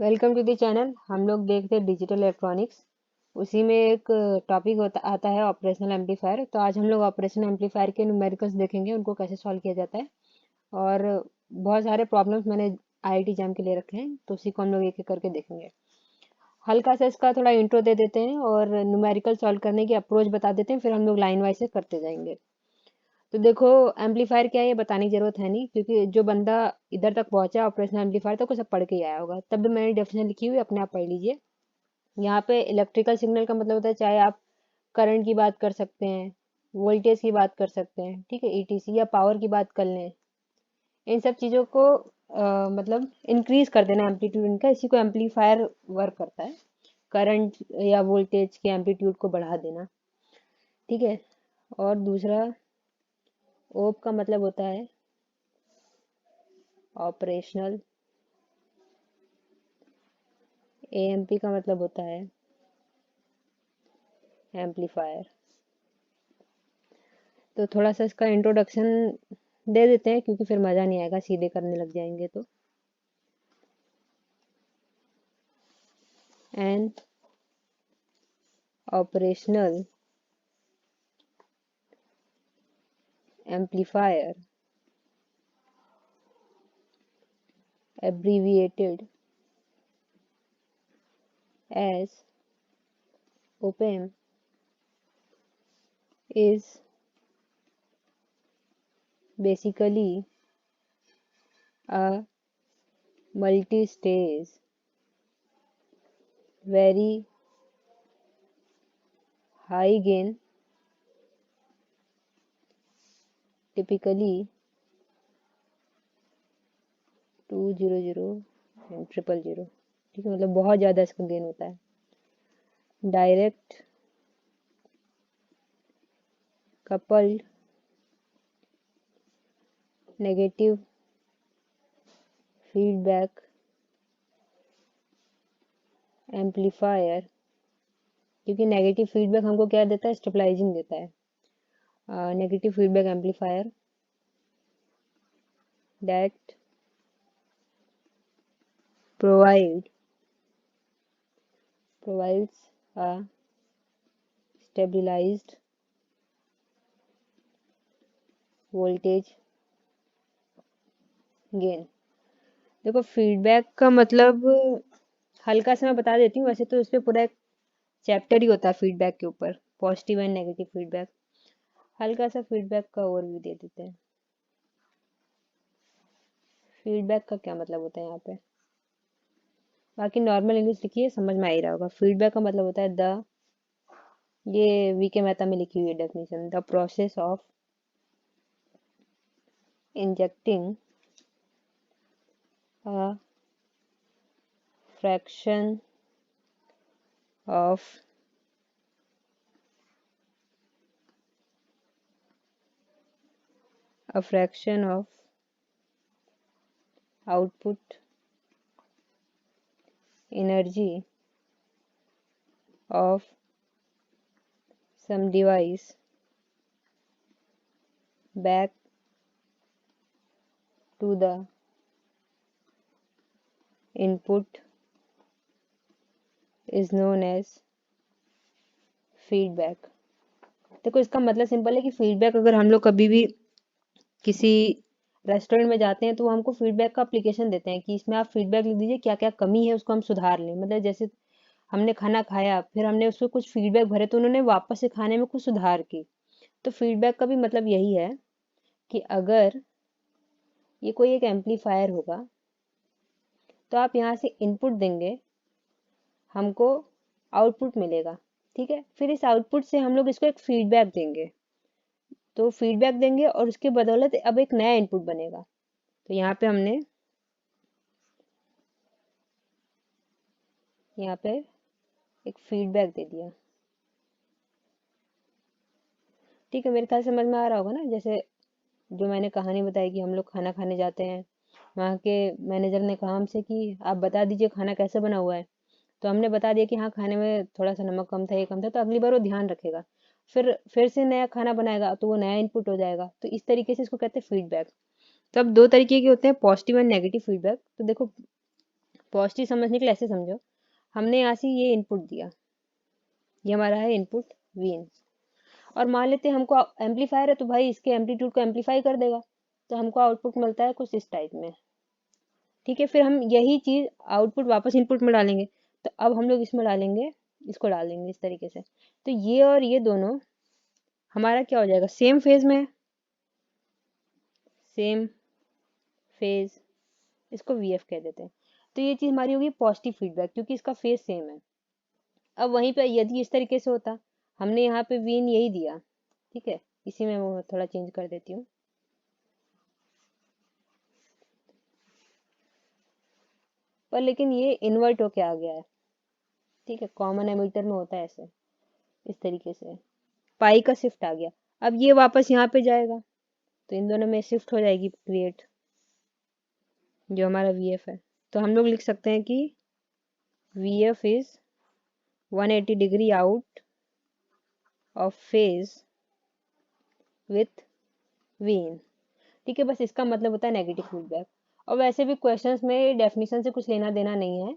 Welcome to the channel. हम लोग देखते हैं डिजिटल इलेक्ट्रॉनिक्स। उसी में एक टॉपिक आता है ऑपरेशनल एम्पलीफायर। तो आज हम लोग ऑपरेशनल एम्पलीफायर के न्यूमेरिकल्स देखेंगे, उनको कैसे सॉल्व किया जाता है। और बहुत सारे प्रॉब्लम्स मैंने आईआईटी जैम के लिए रखे हैं, तो उसी को हम लोग एक एक करके देखेंगे। हल्का सा इसका थोड़ा इंट्रो दे देते हैं और न्यूमेरिकल सॉल्व करने की अप्रोच बता देते हैं, फिर हम लोग लाइन वाइज से करते जाएंगे। तो देखो, एम्पलीफायर क्या है ये बताने की जरूरत है नहीं, क्योंकि जो बंदा इधर तक पहुंचा ऑपरेशनल एम्पलीफायर तक वो सब पढ़ के ही आया होगा। तब भी मैंने डेफिनेशन लिखी हुई है, अपने आप पढ़ लीजिए। यहाँ पे इलेक्ट्रिकल सिग्नल का मतलब होता है, चाहे आप करंट की बात कर सकते हैं, वोल्टेज की बात कर सकते हैं, ठीक है, ईटीसी, या पावर की बात कर लें। इन सब चीज़ों को मतलब इंक्रीज कर देना एम्पलीट्यूड इनका, इसी को एम्पलीफायर वर्क करता है। करंट या वोल्टेज के एम्पलीट्यूड को बढ़ा देना, ठीक है। और दूसरा, ओप का मतलब होता है ऑपरेशनल, एएमपी का मतलब होता है एम्पलीफायर। तो थोड़ा सा इसका इंट्रोडक्शन दे देते हैं, क्योंकि फिर मज़ा नहीं आएगा सीधे करने लग जाएंगे तो। N operational amplifier abbreviated as op-amp is basically a multi-stage, very high gain, typically 200 and 000, ठीक है, मतलब बहुत ज़्यादा इसका गेन होता है। Direct coupled negative feedback amplifier, क्योंकि नेगेटिव फीडबैक हमको क्या देता है, स्टेबलाइजिंग देता है। Negative feedback amplifier that provides a stabilized voltage gain। देखो, फीडबैक का मतलब हल्का सा मैं बता देती हूँ, वैसे तो इस पे पूरा एक चैप्टर ही होता है फीडबैक के ऊपर, पॉजिटिव एंड नेगेटिव फीडबैक। हल्का सा फीडबैक का ओवरव्यू दे देते हैं। फीडबैक का क्या मतलब होता है यहाँ पे, बाकी नॉर्मल इंग्लिश लिखिए, समझ में आ ही रहा होगा। फीडबैक का मतलब होता है ये वीके मेहता में लिखी हुई है definition, the process of injecting a fraction of output energy of some device back to the input is known as feedback। देखो, इसका मतलब सिंपल है कि फीडबैक अगर हम लोग कभी भी किसी रेस्टोरेंट में जाते हैं तो वो हमको फीडबैक का एप्लीकेशन देते हैं कि इसमें आप फीडबैक लिख दीजिए, क्या क्या कमी है उसको हम सुधार लें। मतलब जैसे हमने खाना खाया, फिर हमने उसको कुछ फीडबैक भरे, तो उन्होंने वापस से खाने में कुछ सुधार की। तो फीडबैक का भी मतलब यही है कि अगर ये कोई एक एम्पलीफायर होगा, तो आप यहाँ से इनपुट देंगे, हमको आउटपुट मिलेगा, ठीक है। फिर इस आउटपुट से हम लोग इसको एक फीडबैक देंगे, तो फीडबैक देंगे और उसके बदौलत अब एक नया इनपुट बनेगा। तो यहाँ पे हमने यहाँ पे एक फीडबैक दे दिया, ठीक है। मेरे ख्याल से समझ में आ रहा होगा ना। जैसे जो मैंने कहानी बताई कि हम लोग खाना खाने जाते हैं, वहाँ के मैनेजर ने कहा हमसे कि आप बता दीजिए खाना कैसे बना हुआ है। तो हमने बता दिया कि हाँ, खाने में थोड़ा सा नमक कम था, ये कम था, तो अगली बार वो ध्यान रखेगा। फिर से नया खाना बनाएगा, तो वो नया इनपुट हो जाएगा। तो इस तरीके से इसको कहते हैं फीडबैक। तो अब दो तरीके के होते हैं, पॉजिटिव एंड नेगेटिव फीडबैक। तो देखो, पॉजिटिव समझने के लिए ऐसे समझो, हमने यहाँ से ये इनपुट दिया, ये हमारा है इनपुट वीन, और मान लेते हैं हमको एम्पलीफायर है तो भाई इसके एम्पलीट्यूड को एम्पलीफाई कर देगा, तो हमको आउटपुट मिलता है कुछ इस टाइप में। ठीक है, फिर हम यही चीज़ आउटपुट वापस इनपुट में डालेंगे, तो अब हम लोग इसमें डालेंगे, इसको डाल देंगे इस तरीके से, तो ये और ये दोनों हमारा क्या हो जाएगा, सेम फेज में, सेम फेज, इसको वीएफ कह देते हैं। तो ये चीज़ हमारी होगी पॉजिटिव फीडबैक, क्योंकि इसका फेज सेम है। अब वहीं पे यदि इस तरीके से होता, हमने यहाँ पे वीन यही दिया, ठीक है, इसी में वो थोड़ा चेंज कर देती हूँ, पर लेकिन ये इन्वर्ट होके आ गया है। ठीक है, कॉमन एमीटर में होता है ऐसे, इस तरीके से पाई का शिफ्ट आ गया। अब ये वापस यहाँ पे जाएगा, तो इन दोनों में शिफ्ट हो जाएगी क्रिएट, जो हमारा वीएफ है। तो हम लोग लिख सकते हैं कि VF is 180 degree out of phase with V in. ठीक है, बस इसका मतलब होता है नेगेटिव फीडबैक। और वैसे भी क्वेश्चंस में डेफिनेशन से कुछ लेना देना नहीं है,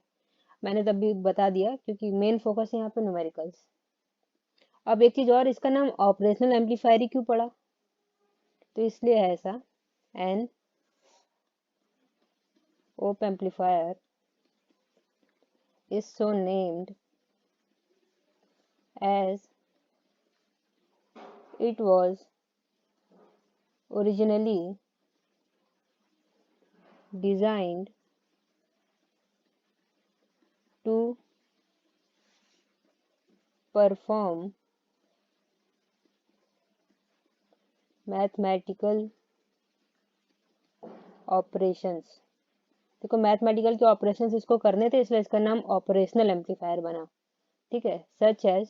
मैंने तब भी बता दिया, क्योंकि मेन फोकस है यहाँ पे न्यूमेरिकल्स। अब एक चीज और, इसका नाम ऑपरेशनल एम्पलीफायर ही क्यों पड़ा, तो इसलिए है ऐसा, N op amplifier is so named as it was originally designed to perform mathematical operations। देखो, मैथमेटिकल के ऑपरेशंस इसको करने थे, इसलिए इसका नाम ऑपरेशनल एम्पलीफायर बना। ठीक है, सच एज,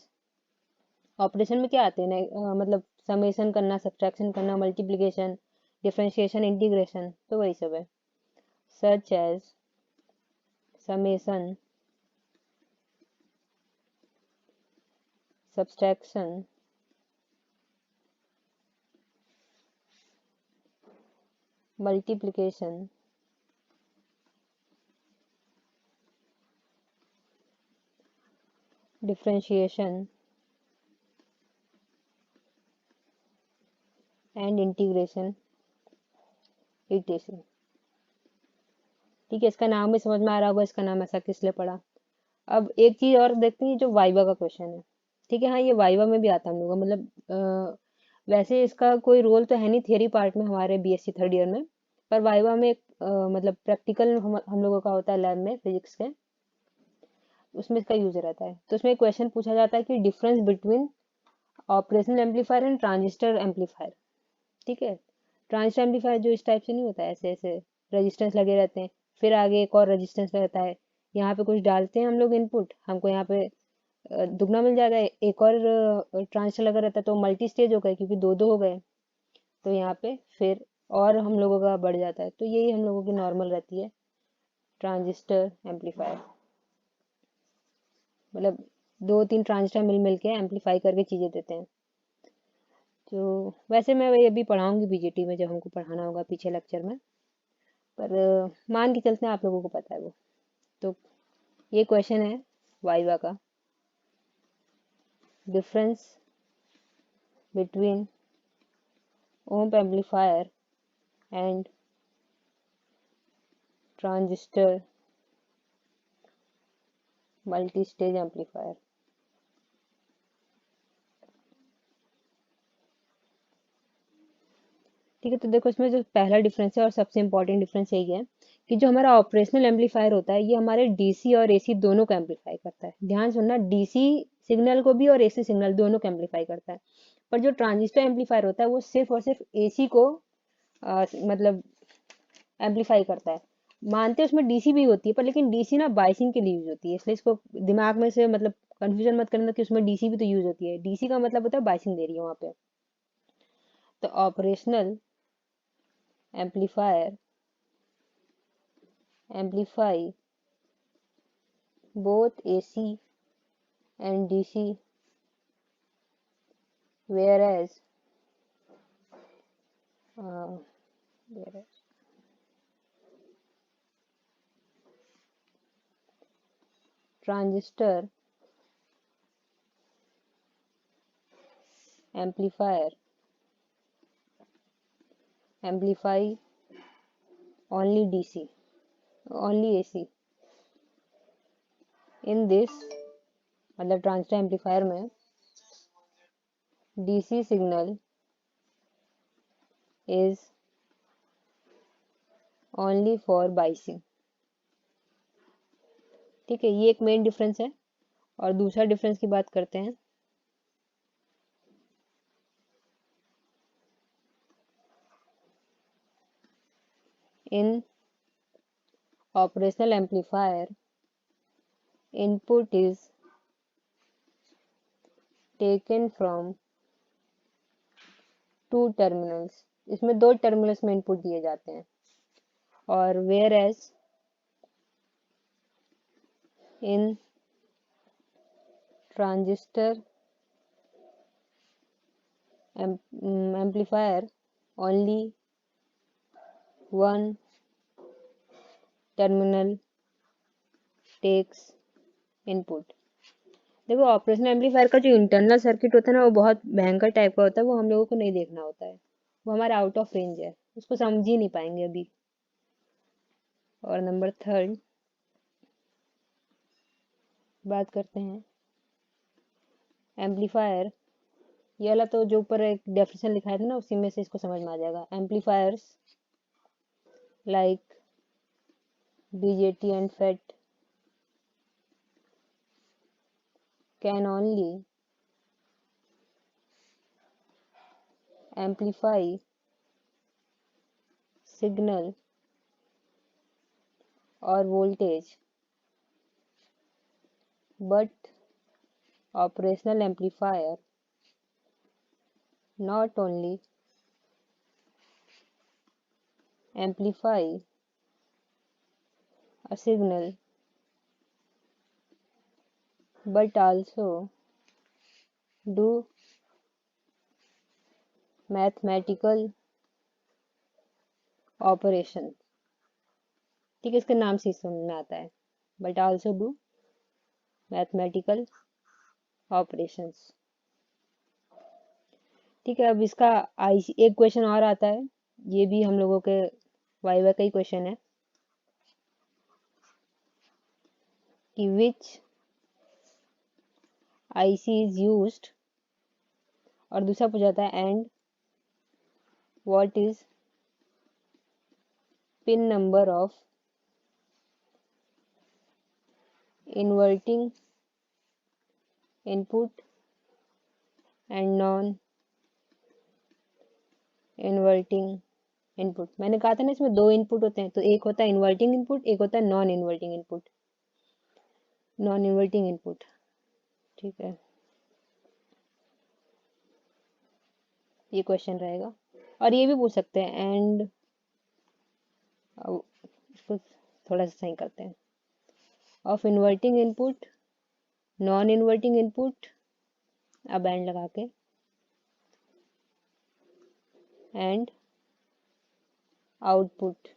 ऑपरेशन में क्या आते हैं मतलब समेशन करना, सब्ट्रैक्शन करना, मल्टीप्लिकेशन, डिफरेंशिएशन, इंटीग्रेशन, तो वही सब है। Such as summation, subtraction, multiplication, differentiation and integration etc। ठीक है, इसका नाम भी समझ में आ रहा होगा, इसका नाम ऐसा किस लिए पड़ा। अब एक चीज और देखते हैं, जो वाइवा का क्वेश्चन है। ठीक है, हाँ, ये वाइवा में भी आता है हम लोग का, मतलब वैसे इसका कोई रोल तो है नहीं थियरी पार्ट में हमारे बीएससी थर्ड ईयर में, पर वाइवा में मतलब प्रैक्टिकल हम लोगों का होता है लैब में फिजिक्स के, उसमें इसका यूज रहता है। तो उसमें क्वेश्चन पूछा जाता है कि difference between operational amplifier and transistor amplifier. ठीक है, ट्रांजिस्टर एम्पलीफायर जो इस टाइप से नहीं होता है, ऐसे ऐसे रेजिस्टेंस लगे रहते हैं, फिर आगे एक और रेजिस्टेंस रहता है, यहाँ पे कुछ डालते हैं हम लोग इनपुट, हमको यहाँ पे दुगना मिल जाता है, एक और ट्रांजिस्टर लगा रहता है, तो मल्टी स्टेज हो गए, क्योंकि दो दो हो गए, तो यहाँ पे फिर और हम लोगों का बढ़ जाता है। तो यही हम लोगों की नॉर्मल रहती है ट्रांजिस्टर एम्पलीफायर, मतलब दो तीन ट्रांजिस्टर मिल मिल के एम्पलीफाई करके चीज़ें देते हैं। तो वैसे मैं वही अभी पढ़ाऊंगी बीजेटी में, जब हमको पढ़ाना होगा पीछे लेक्चर में, पर मान के चलते हैं आप लोगों को पता है वो। तो ये क्वेश्चन है वाइवा का, difference between op amplifier and transistor multi stage amplifier. ठीक है, तो देखो इसमें जो पहला डिफरेंस है और सबसे इम्पोर्टेंट डिफरेंस यही है कि जो हमारा ऑपरेशनल एम्पलीफायर होता है, ये हमारे डीसी और एसी दोनों को एम्पलीफाई करता है। ध्यान सुनना, डीसी सिग्नल को भी और एसी सिग्नल दोनों को एम्पलीफाई करता है। पर जो ट्रांजिस्टर एम्पलीफायर होता है, वो सिर्फ और सिर्फ एसी को मतलब एम्पलीफाई करता है। मानते हैं उसमें डीसी भी होती है, पर लेकिन डीसी ना बाइसिंग के लिए यूज होती है, इसलिए इसको दिमाग में से मतलब कंफ्यूजन मत करना कि उसमें डीसी भी तो यूज होती है। डीसी का मतलब होता है बाइसिंग दे रही है वहां पे। तो operational amplifier amplify both AC and DC, whereas uh, whereas transistor amplifier amplify only DC, only AC. In this मतलब ट्रांजिस्टर एम्पलीफायर में DC signal is only for biasing. ठीक है, ये एक मेन डिफरेंस है। और दूसरा डिफरेंस की बात करते हैं। इन operational amplifier, input is taken from two terminals. इसमें दो टर्मिनल्स में इनपुट दिए जाते हैं। और whereas in transistor amplifier only one terminal takes input। देखो, ऑपरेशनल एम्पलीफायर का जो इंटरनल सर्किट होता है ना, वो बहुत भयंकर टाइप का होता है। वो हम लोगों को नहीं देखना होता है, वो हमारा आउट ऑफ रेंज है, उसको समझ ही नहीं पाएंगे अभी। और नंबर थर्ड बात करते हैं एम्पलीफायर। ये वाला तो जो ऊपर एक डेफिनेशन लिखा था ना, उसी में से इसको समझ में आ जाएगा। Amplifiers like BJT and FET can only amplify signal or voltage, but operational amplifier not only amplify a signal but also do mathematical operation। ठीक है, इसके नाम से ही समझ में आता है, but also do mathematical operations। ठीक है, अब इसका एक क्वेश्चन और आता है, ये भी हम लोगों के वाइवा का ही क्वेश्चन है कि विच IC इज यूज्ड, और दूसरा पूछा जाता है and what is pin number of inverting input and non inverting input. मैंने कहा था ना, इसमें दो इनपुट होते हैं, तो एक होता है इन्वर्टिंग इनपुट, एक होता है non inverting input. Non inverting input, ठीक है, ये क्वेश्चन रहेगा। और ये भी पूछ सकते हैं एंड, इसको थोड़ा सा सही करते हैं, of inverting input non inverting input, अब एंड लगा के, एंड आउटपुट।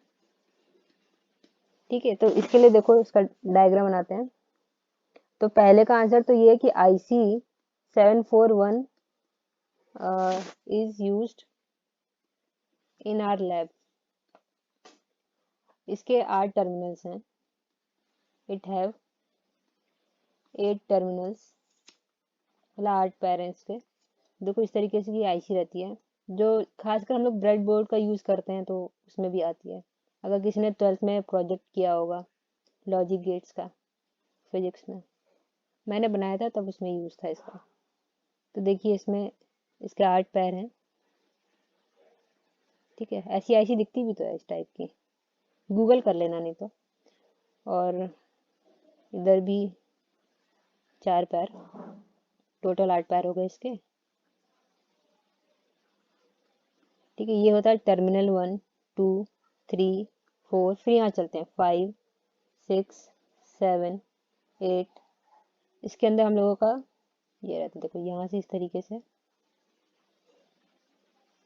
ठीक है, तो इसके लिए देखो, इसका डायग्राम बनाते हैं। तो पहले का आंसर तो ये है कि IC 741 is used in our lab। इसके 8 टर्मिनल्स हैं, इट हैव 8 टर्मिनल्स, मतलब 8 पैर हैं इसके। देखो, इस तरीके से की IC रहती है, जो खासकर हम लोग ब्रेड बोर्ड का यूज करते हैं, तो उसमें भी आती है। अगर किसी ने 12th में प्रोजेक्ट किया होगा लॉजिक गेट्स का फिजिक्स में, मैंने बनाया था तब उसमें यूज था इसका। तो देखिए, इसमें इसके 8 पैर हैं। ठीक है, ऐसी IC दिखती भी तो है इस टाइप की, गूगल कर लेना नहीं तो। और इधर भी 4 पैर, टोटल 8 पैर हो गए इसके। ठीक है, ये होता है टर्मिनल 1 2 3 4। फिर यहाँ चलते हैं 5 6 7 8। इसके अंदर हम लोगों का ये रहता है, देखो यहाँ से इस तरीके से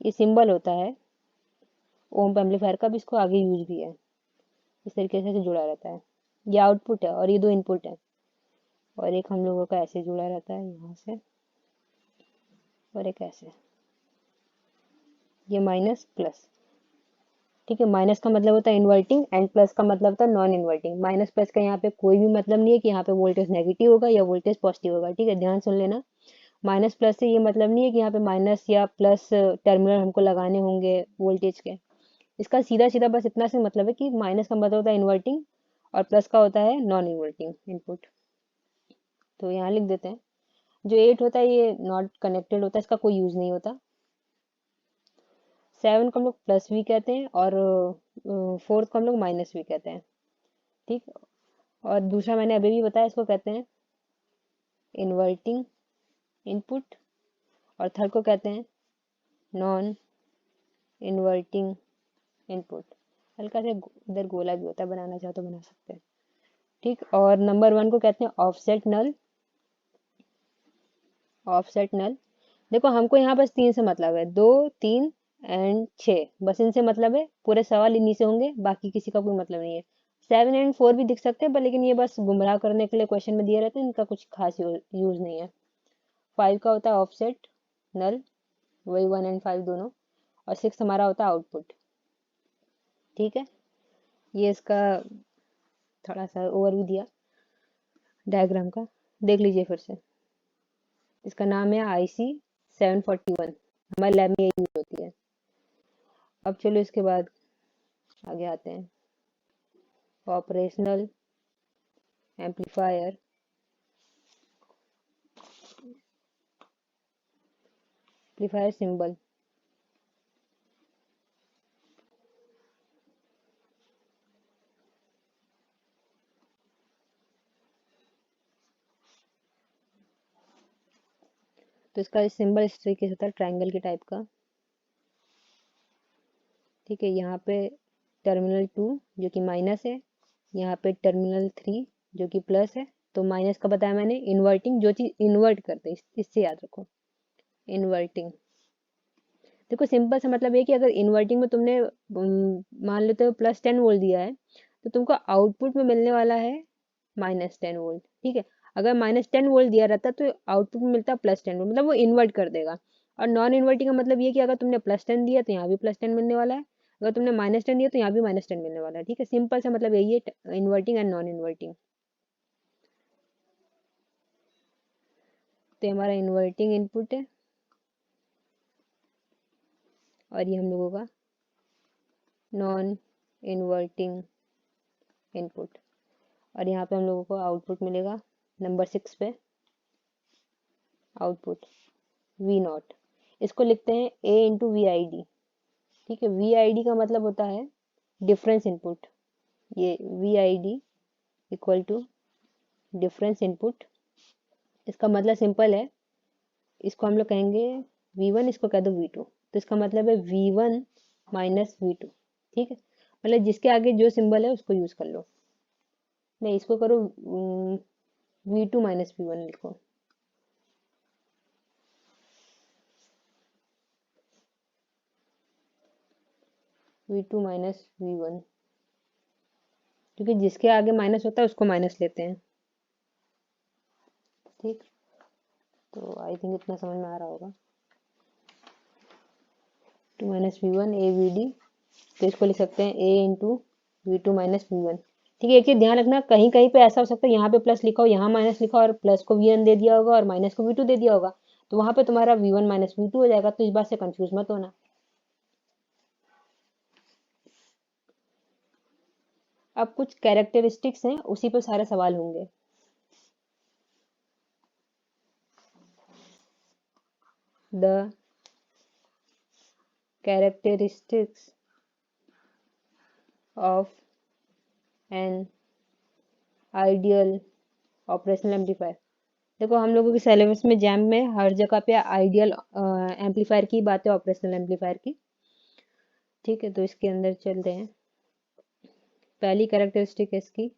ये सिंबल होता है ओम एम्पलीफायर का भी, इसको आगे यूज भी है, इस तरीके से जुड़ा रहता है। ये आउटपुट है और ये दो इनपुट है। और एक हम लोगों का ऐसे जुड़ा रहता है यहाँ से, और एक ऐसे, ये माइनस प्लस। ठीक है, माइनस का मतलब होता है इन्वर्टिंग एंड प्लस का मतलब होता है नॉन इन्वर्टिंग। माइनस प्लस का यहाँ पे कोई भी मतलब नहीं है कि यहाँ पे वोल्टेज नेगेटिव होगा या वोल्टेज पॉजिटिव होगा। ठीक है, ध्यान सुन लेना। माइनस प्लस से ये मतलब नहीं है कि यहाँ पे माइनस या प्लस टर्मिनल हमको लगाने होंगे वोल्टेज के। इसका सीधा सीधा बस इतना से मतलब है कि माइनस का मतलब होता है इन्वर्टिंग और प्लस का होता है नॉन इन्वर्टिंग इनपुट। तो यहाँ लिख देते हैं। जो 8 होता है ये नॉट कनेक्टेड होता है, इसका कोई यूज नहीं होता। 7 को हम लोग प्लस भी कहते हैं और 4 को हम लोग माइनस भी कहते हैं। ठीक, और दूसरा मैंने अभी भी बताया, इसको कहते हैं इन्वर्टिंग इनपुट, और थर्ड को कहते हैं नॉन इन्वर्टिंग इनपुट। हल्का से इधर गोला भी होता है, बनाना चाहो तो बना सकते हैं। ठीक, और नंबर 1 को कहते हैं ऑफसेट नल। ऑफसेट नल, देखो हमको यहाँ बस 3 से मतलब है, 2, 3 एंड 6, बस इनसे मतलब है। पूरे सवाल इन्हीं से होंगे, बाकी किसी का कोई मतलब नहीं है। 7 एंड 4 भी दिख सकते हैं, पर लेकिन ये बस गुमराह करने के लिए क्वेश्चन में दिए रहते हैं, इनका कुछ खास यूज नहीं है। 5 का होता है ऑफसेट नल, वही 1 एंड 5 दोनों, और 6 हमारा होता है आउटपुट। ठीक है, ये इसका थोड़ा सा ओवरव्यू दिया डायग्राम का, देख लीजिए फिर से। इसका नाम है IC 741, हमारे लैब में ये यूज होती है। अब चलो इसके बाद आगे आते हैं। Operational amplifier, amplifier symbol. तो इसका सिंबल इस तरीके से होता है, ट्रायंगल के टाइप का। ठीक है, यहाँ पे टर्मिनल 2 जो कि माइनस है, यहाँ पे टर्मिनल 3 जो कि प्लस है। तो माइनस का बताया मैंने इन्वर्टिंग, जो चीज इन्वर्ट करते हैं, इससे याद रखो इन्वर्टिंग। देखो सिंपल सा मतलब है कि अगर इन्वर्टिंग में तुमने मान लेते हो +10 वोल्ट दिया है, तो तुमको आउटपुट में मिलने वाला है -10 वोल्ट। ठीक है, अगर -10 वोल्ट दिया रहता तो आउटपुट में मिलता +10 वोल्ट, मतलब वो इन्वर्ट कर देगा। और नॉन इन्वर्टिंग का मतलब ये कि अगर तुमने +10 दिया तो यहाँ भी +10 मिलने वाला है, अगर तुमने -10 दिया तो यहाँ भी -10 मिलने वाला है। ठीक है, सिंपल सा मतलब यही है इन्वर्टिंग एंड नॉन इन्वर्टिंग। तो हमारा इन्वर्टिंग इनपुट है, और ये हम लोगों का नॉन इन्वर्टिंग इनपुट। और यहाँ पे हम लोगों को आउटपुट मिलेगा नंबर 6 पे, आउटपुट V0। इसको लिखते हैं A into V I D. ठीक है, वी आई डी का मतलब होता है डिफरेंस इनपुट। ये V I D equal to difference input. इसका मतलब सिंपल है, इसको हम लोग कहेंगे V1, इसको कह दो V2। तो इसका मतलब है V1 माइनस V2। ठीक है, मतलब जिसके आगे जो सिंबल है उसको यूज कर लो। नहीं, इसको करो V2 माइनस V1 लिखो। V2 माइनस V1, क्योंकि जिसके आगे माइनस होता है उसको माइनस लेते हैं। ठीक, तो आई थिंक इतना समझ में आ रहा होगा। 2 माइनस V1 AVD, तो इसको लिख सकते हैं A into V2 minus V1। ठीक है, एक चीज ध्यान रखना, कहीं कहीं पे ऐसा हो सकता है यहाँ पे प्लस लिखा हो, यहाँ माइनस लिखा हो, और प्लस को V1 दे दिया होगा और माइनस को V2 दे दिया होगा, तो वहां पे तुम्हारा V1 माइनस V2 हो जाएगा। तो इस बात से कंफ्यूज मत होना। अब कुछ कैरेक्टरिस्टिक्स हैं, उसी पे सारे सवाल होंगे। The characteristics of an ideal operational amplifier. देखो हम लोगों के सिलेबस में जैम में हर जगह पे आइडियल एम्पलीफायर की बात है, ऑपरेशनल एम्पलीफायर की। ठीक है, तो इसके अंदर चलते हैं। पहली कैरेक्टरिस्टिक है इसकी,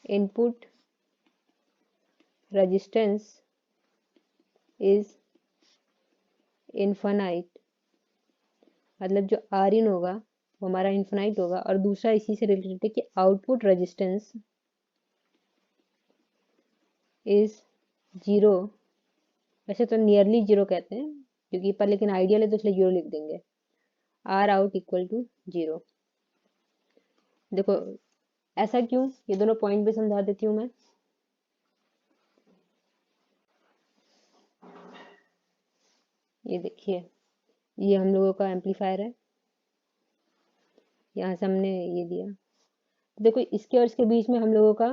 इनपुट रेजिस्टेंस इज इनफाइनाइट। मतलब जो आर इन होगा वो हमारा इनफाइनाइट होगा। और दूसरा इसी से रिलेटेड है कि आउटपुट रेजिस्टेंस इज जीरो, वैसे तो नियरली जीरो कहते हैं क्योंकि पर लेकिन आइडियल है तो इसलिए जीरो लिख देंगे। R out equal to zero. देखो ऐसा क्यों, ये दोनों पॉइंट भी समझा देती हूँ मैं। ये देखिए, ये हम लोगों का एम्पलीफायर है, यहाँ से हमने ये दिया। देखो इसके और इसके बीच में हम लोगों का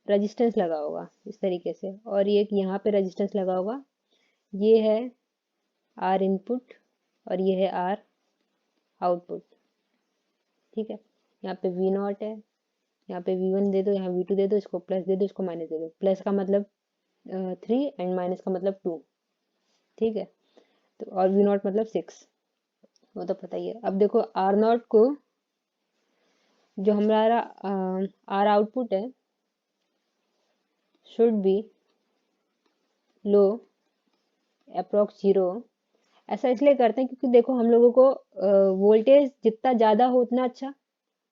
रेजिस्टेंस लगा होगा इस तरीके से, और ये यहाँ पे रेजिस्टेंस लगा होगा। ये है आर इनपुट और ये है आर आउटपुट। ठीक है, यहाँ पे वी नॉट है, यहाँ पे V1 दे दो, यहाँ V2 दे दो, इसको प्लस दे दो, इसको माइनस दे दो। प्लस का मतलब 3 एंड माइनस का मतलब 2। ठीक है, तो और V नॉट मतलब 6, वो तो पता ही है। अब देखो R नॉट को, जो हमारा R आउटपुट है, should be low approx zero. ऐसा इसलिए करते हैं क्योंकि देखो हम लोगों को वोल्टेज जितना ज़्यादा हो उतना अच्छा,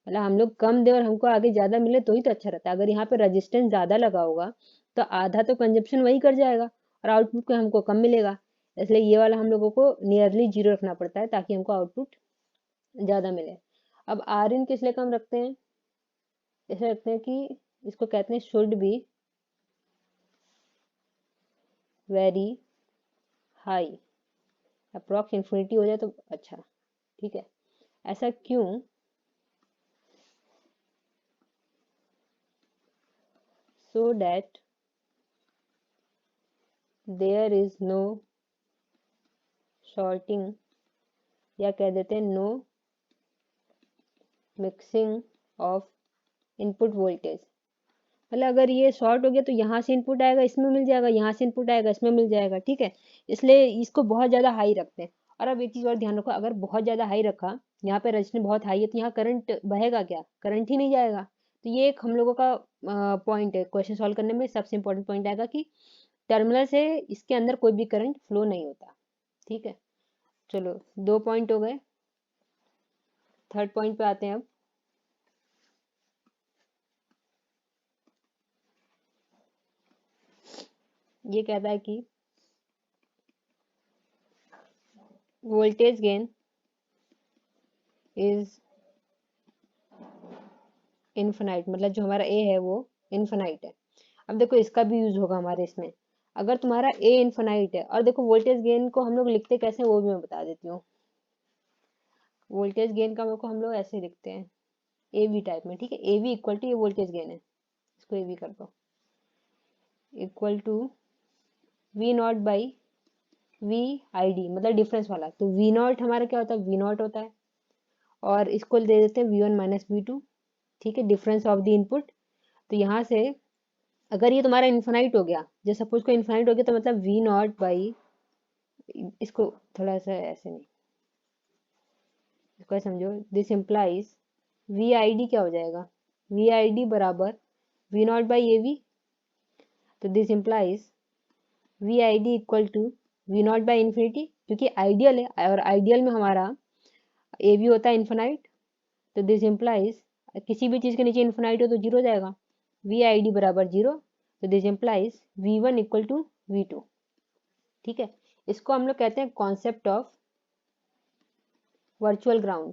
मतलब हम लोग कम दे और हमको आगे ज़्यादा मिले तो ही तो अच्छा रहता है। अगर यहाँ पे रेजिस्टेंस ज़्यादा लगा होगा तो आधा तो कंजप्शन वही कर जाएगा और आउटपुट को हमको कम मिलेगा। इसलिए ये वाला हम लोगों को नियरली जीरो रखना पड़ता है ताकि हमको आउटपुट ज़्यादा मिले। अब आर इन किस लिए कम रखते हैं, ऐसे रखते हैं कि इसको कहते हैं should be very high, approx infinity हो जाए तो अच्छा। ठीक है, ऐसा क्यों, so that there is no shorting, या कह देते हैं no mixing of input voltage. मतलब अगर ये शॉर्ट हो गया तो यहाँ से इनपुट आएगा इसमें मिल जाएगा, यहाँ से इनपुट आएगा इसमें मिल जाएगा। ठीक है, इसलिए इसको बहुत ज़्यादा हाई रखते हैं। और अब एक चीज़ और ध्यान रखो, अगर बहुत ज़्यादा हाई रखा, यहाँ पे रजिस्टेंस बहुत हाई है तो यहाँ करंट बहेगा क्या, करंट ही नहीं जाएगा। तो ये एक हम लोगों का पॉइंट है क्वेश्चन सॉल्व करने में, सबसे इंपॉर्टेंट पॉइंट आएगा कि टर्मिनल से इसके अंदर कोई भी करंट फ्लो नहीं होता। ठीक है, चलो 2 पॉइंट हो गए। थर्ड पॉइंट पे आते हैं अब। ये कहता है कि वोल्टेज गेन इज इनफिनाइट, मतलब जो हमारा ए है वो इनफिनाइट है। अब देखो इसका भी यूज होगा हमारे इसमें। अगर तुम्हारा ए इनफिनाइट है, और देखो वोल्टेज गेन को हम लोग लिखते कैसे वो भी मैं बता देती हूँ। वोल्टेज गेन का को हम लोग ऐसे लिखते हैं ए वी टाइप में। ठीक है, ए वी इक्वल टू, ये वोल्टेज गेन है, इसको ए वी कर दो, equal to V not by V I D, मतलब डिफरेंस वाला। तो वी नॉट हमारा क्या होता है, वी नॉट होता है, और इसको दे देते हैं V one minus V two. ठीक है, डिफरेंस ऑफ द इनपुट। तो यहाँ से अगर ये तुम्हारा इन्फिनाइट हो गया, जैसे सपोज को इन्फिनाइट हो गया, तो मतलब वी नॉट बाई, इसको थोड़ा सा ऐसे नहीं, इसको समझो, this implies V I D क्या हो जाएगा, वी आई डी बराबर V not by A V. तो this implies V I D equal to V not by infinity, क्योंकि आइडियल है और आइडियल में हमारा ए वी होता है इन्फिनाइट। तो दिस इम्प्लाइज किसी भी चीज़ के नीचे इन्फिनाइट हो तो जीरो हो जाएगा, वी आई डी बराबर जीरो। तो this implies V one equal to V two. ठीक है, इसको हम लोग कहते हैं कॉन्सेप्ट ऑफ वर्चुअल ग्राउंड।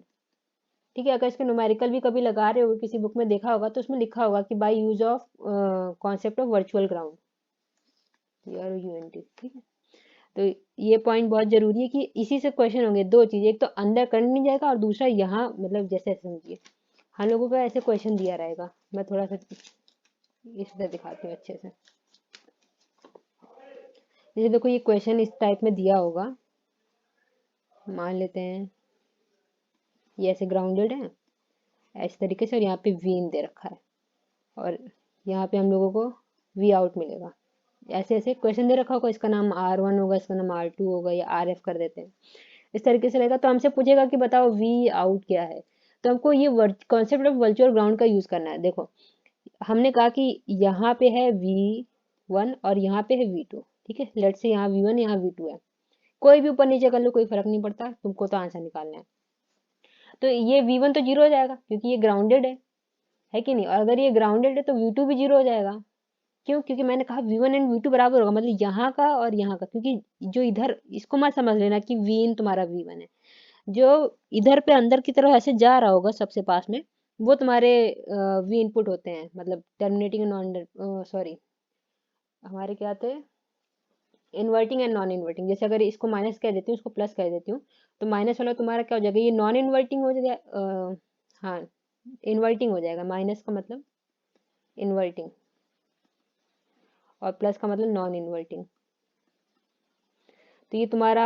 ठीक है, अगर इसके न्यूमेरिकल भी कभी लगा रहे हो, किसी बुक में देखा होगा तो उसमें लिखा होगा कि by use of concept of virtual ground, यूएनटी। ठीक है, तो ये पॉइंट बहुत जरूरी है कि इसी से क्वेश्चन होंगे दो चीज, एक तो अंदर करंट नहीं जाएगा और दूसरा यहाँ मतलब जैसे समझिए हम लोगों का ऐसे क्वेश्चन दिया रहेगा। मैं थोड़ा सा इस तरह दिखाती हूँ अच्छे से। जैसे देखो ये क्वेश्चन इस टाइप में दिया होगा, मान लेते हैं ये ऐसे ग्राउंडेड है ऐसे तरीके से, और यहाँ पे वी इन दे रखा है और यहाँ पे हम लोगों को वी आउट मिलेगा। ऐसे ऐसे क्वेश्चन दे रखा होगा, इसका नाम R1 होगा, इसका नाम R2 होगा, या RF कर देते हैं इस तरीके से रहेगा। तो हमसे पूछेगा कि बताओ वी आउट क्या है, तो हमको ये कॉन्सेप्ट ऑफ वर्चुअल ग्राउंड का यूज करना है। देखो हमने कहा कि यहाँ पे है V1 और यहाँ पे है V2। ठीक है, लेट से यहाँ V1 यहाँ V2 है, कोई भी ऊपर नीचे कर लो कोई फर्क नहीं पड़ता, तुमको तो आंसर निकालना है। तो ये V1 तो जीरो हो जाएगा क्योंकि ये ग्राउंडेड है कि नहीं, और अगर ये ग्राउंडेड है तो V2 भी जीरो हो जाएगा। क्यों? क्योंकि मैंने कहा V1 एंड V2 बराबर होगा, मतलब यहाँ का और यहाँ का, क्योंकि जो इधर, इसको मत समझ लेना कि V इन तुम्हारा V1 है, जो इधर पे अंदर की तरफ ऐसे जा रहा होगा सबसे पास में, वो तुम्हारे V इनपुट होते हैं, मतलब टर्मिनेटिंग नॉन, सॉरी, हमारे क्या थे, इन्वर्टिंग एंड नॉन इन्वर्टिंग। जैसे अगर इसको माइनस कह देती हूँ, इसको प्लस कह देती हूँ, तो माइनस वाला तुम्हारा क्या हो जाएगा, ये नॉन इन्वर्टिंग हो जाएगा, हाँ इन्वर्टिंग हो जाएगा, माइनस का मतलब इन्वर्टिंग और प्लस का मतलब नॉन इन्वर्टिंग। तो ये तुम्हारा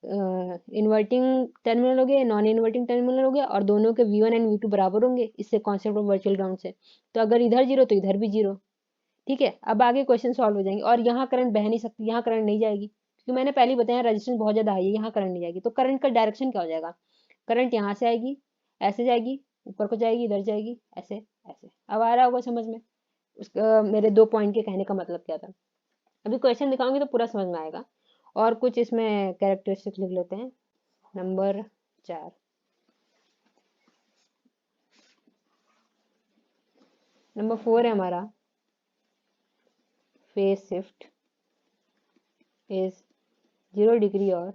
इन्वर्टिंग टर्मिनल हो गया, नॉन इन्वर्टिंग टर्मिनल हो गया, और दोनों के V1 एंड V2 बराबर होंगे, इससे कॉन्सेप्ट ऑफ वर्चुअल ग्राउंड से। तो अगर इधर जीरो तो इधर भी जीरो। ठीक है, अब आगे क्वेश्चन सॉल्व हो जाएंगे। और यहाँ करंट बह नहीं सकती, यहाँ करंट नहीं जाएगी, क्योंकि मैंने पहले ही बताया रेजिस्टेंस बहुत ज्यादा हाई है, यहाँ करंट नहीं जाएगी। तो करंट का डायरेक्शन क्या हो जाएगा, करंट यहाँ से आएगी, ऐसे जाएगी, ऊपर को जाएगी, इधर जाएगी, ऐसे ऐसे। अब आ रहा होगा समझ में उसका मेरे 2 पॉइंट के कहने का मतलब क्या था। अभी क्वेश्चन दिखाऊंगी तो पूरा समझ में आएगा। और कुछ इसमें कैरेक्टरिस्टिक्स लिख लेते हैं। नंबर 4, नंबर 4 है हमारा, फेज शिफ्ट इज 0 डिग्री और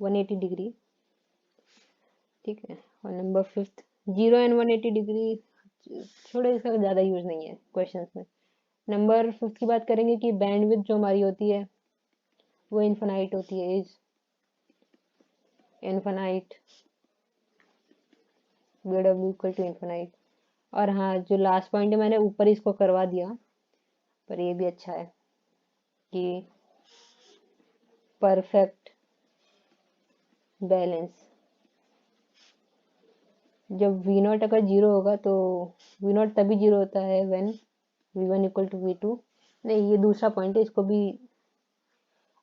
180 डिग्री। ठीक है, और नंबर 5, 0 एंड 180 डिग्री थोड़े, इसका ज़्यादा यूज नहीं है क्वेश्चंस में। नंबर 5 की बात करेंगे कि बैंडविड्थ जो हमारी होती है वो इनफाइनाइट होती है, is infinite, BW equal to infinite. और हाँ, जो लास्ट पॉइंट है मैंने ऊपर इसको करवा दिया, पर ये भी अच्छा है कि परफेक्ट बैलेंस। जब V0 अगर जीरो होगा तो V0 तभी जीरो होता है when V1 equal to V2। नहीं, ये दूसरा पॉइंट है, इसको भी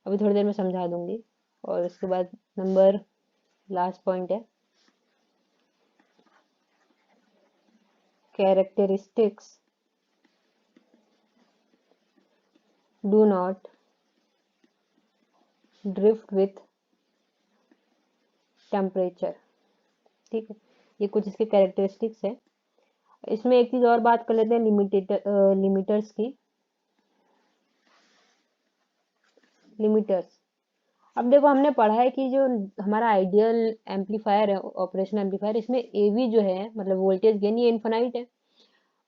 अभी थोड़ी देर में समझा दूंगी। और उसके बाद नंबर लास्ट पॉइंट है, characteristics do not drift with temperature. ठीक है, ये कुछ इसके कैरेक्टरिस्टिक्स है। इसमें एक चीज और बात कर लेते हैं, लिमिटर्स की। लिमिटर्स, अब देखो हमने पढ़ा है कि जो हमारा आइडियल एम्पलीफायर है, ऑपरेशनल एम्पलीफायर, इसमें एवी जो है मतलब वोल्टेज गेन, ये इनफाइनाइट है।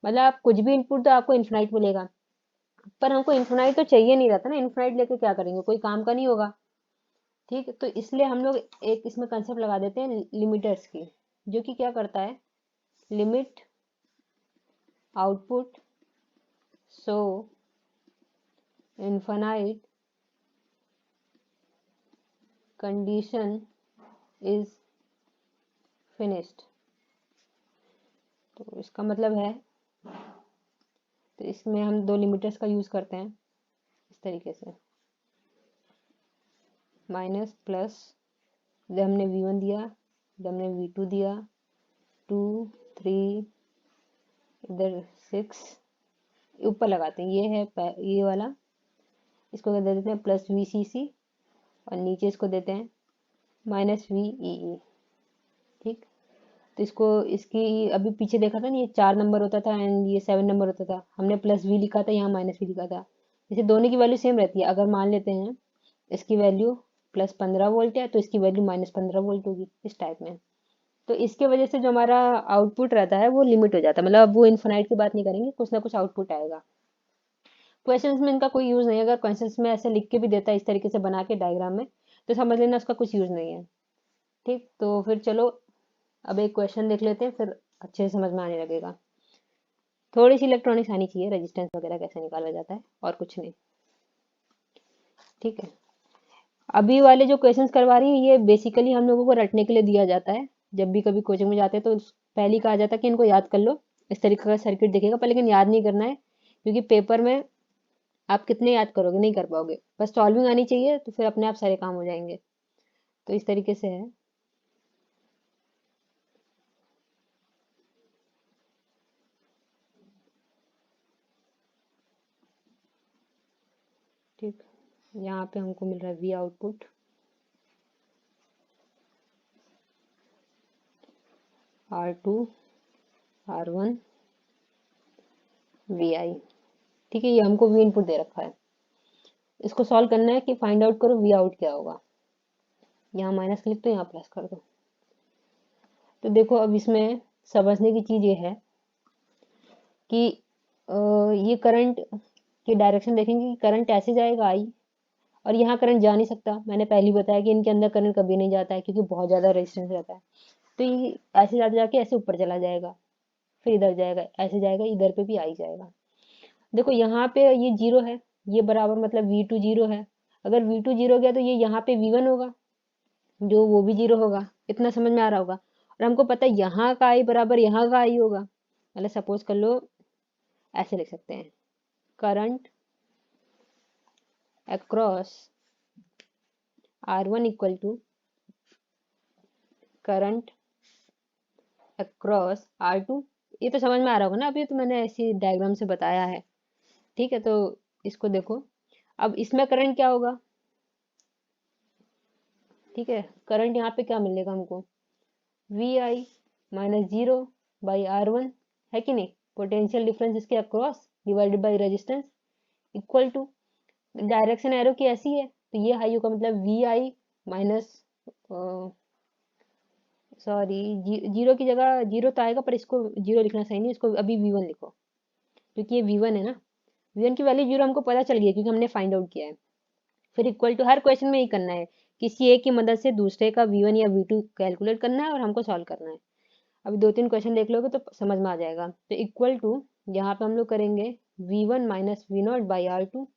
मतलब आप कुछ भी इनपुट तो आपको इनफाइनाइट मिलेगा, पर हमको इनफाइनाइट तो चाहिए नहीं रहता ना, इनफाइनाइट लेके क्या करेंगे, कोई काम का नहीं होगा। ठीक है, तो इसलिए हम लोग एक इसमें कंसेप्ट लगा देते हैं लिमिटर्स की, जो कि क्या करता है, limit output so infinite condition is finished. तो इसका मतलब है, तो इसमें हम दो लिमिटर्स का यूज करते हैं इस तरीके से, माइनस प्लस, जब हमने V1 दिया, जब हमने V2 दिया, 2 3, इधर 6, ऊपर लगाते हैं, ये है ये वाला, इसको दे देते हैं प्लस VCC, और नीचे इसको देते हैं माइनस VEE। ठीक, तो इसको, इसकी अभी पीछे देखा था ना, ये 4 नंबर होता था एंड ये 7 नंबर होता था, हमने प्लस V लिखा था, यहाँ माइनस V लिखा था। जैसे दोनों की वैल्यू सेम रहती है, अगर मान लेते हैं इसकी वैल्यू प्लस 15 वोल्ट है तो इसकी वैल्यू माइनस 15 वोल्ट होगी, इस टाइप में। तो इसके वजह से जो हमारा आउटपुट रहता है वो लिमिट हो जाता है, मतलब अब वो इनफाइनाइट की बात नहीं करेंगे, कुछ ना कुछ आउटपुट आएगा। क्वेश्चंस में इनका कोई यूज नहीं है, अगर क्वेश्चंस में ऐसे लिख के भी देता है इस तरीके से बना के डायग्राम में, तो समझ लेना उसका कुछ यूज नहीं है। ठीक, तो फिर चलो अब एक क्वेश्चन देख लेते हैं, फिर अच्छे से समझ में आने लगेगा। थोड़ी सी इलेक्ट्रॉनिक्स आनी चाहिए, रेजिस्टेंस वगैरह कैसे निकाला जाता है, और कुछ नहीं। ठीक है, अभी वाले जो क्वेश्चंस करवा रही है ये बेसिकली हम लोगों को रटने के लिए दिया जाता है। जब भी कभी कोचिंग में जाते हैं तो पहले ही कहा जाता है कि इनको याद कर लो, इस तरीके का सर्किट दिखेगा, पर लेकिन याद नहीं करना है, क्योंकि पेपर में आप कितने याद करोगे, नहीं कर पाओगे। बस सॉल्विंग आनी चाहिए तो फिर अपने आप सारे काम हो जाएंगे। तो इस तरीके से है। ठीक, यहाँ पे हमको मिल रहा है V output, R2 R1 VI। ठीक है, ये हमको वी इनपुट दे रखा है। इसको सॉल्व करना है कि फाइंड आउट करो वी आउट क्या होगा। यहाँ माइनस लिख दो, यहाँ प्लस कर दो। तो देखो अब इसमें समझने की चीज ये है कि ये करंट की डायरेक्शन देखेंगे कि करंट ऐसे जाएगा आई, और यहाँ करंट जा नहीं सकता। मैंने पहले ही बताया कि इनके अंदर करंट कभी नहीं जाता है क्योंकि बहुत ज़्यादा रेजिस्टेंस रहता है। तो ये ऐसे जाते जाके ऐसे ऊपर चला जाएगा, फिर इधर जाएगा, ऐसे जाएगा, इधर पे भी आई जाएगा। देखो यहाँ पे ये जीरो है, ये बराबर मतलब वी टू जीरो है। अगर वी टू जीरो गया तो ये यहाँ पे वी वन होगा, जो वो भी जीरो होगा। इतना समझ में आ रहा होगा। और हमको पता है यहाँ का आई बराबर यहाँ का आई होगा। मतलब सपोज कर लो, ऐसे लिख सकते हैं, current across R1 equal to current across R2। ये तो समझ में आ रहा होगा ना, अभी तो मैंने ऐसी डायग्राम से बताया है। ठीक है, तो इसको देखो, अब इसमें करंट क्या होगा। ठीक है, करंट यहाँ पे क्या मिलेगा हमको, V I minus zero by R1, है कि नहीं। पोटेंशियल डिफरेंस इसके across divided by resistance equal to, direction arrow की ऐसी है तो ये हाई होगा, मतलब V I minus, sorry, zero की जगह जीरो तो आएगा पर इसको जीरो लिखना सही नहीं, इसको अभी वी वन लिखो क्योंकि ये वी वन है ना। वी वन की वैल्यू जीरो हमको पता चल गई है क्योंकि हमने फाइंड आउट किया है। फिर इक्वल टू, हर क्वेश्चन में ही करना है, किसी एक की मदद से दूसरे का वी वन या वी टू कैलकुलेट करना है और हमको सॉल्व करना है। अभी 2-3 क्वेश्चन देख लोगे तो समझ में आ जाएगा। तो इक्वल टू, यहाँ पे हम लोग करेंगे V one minus V not by R two.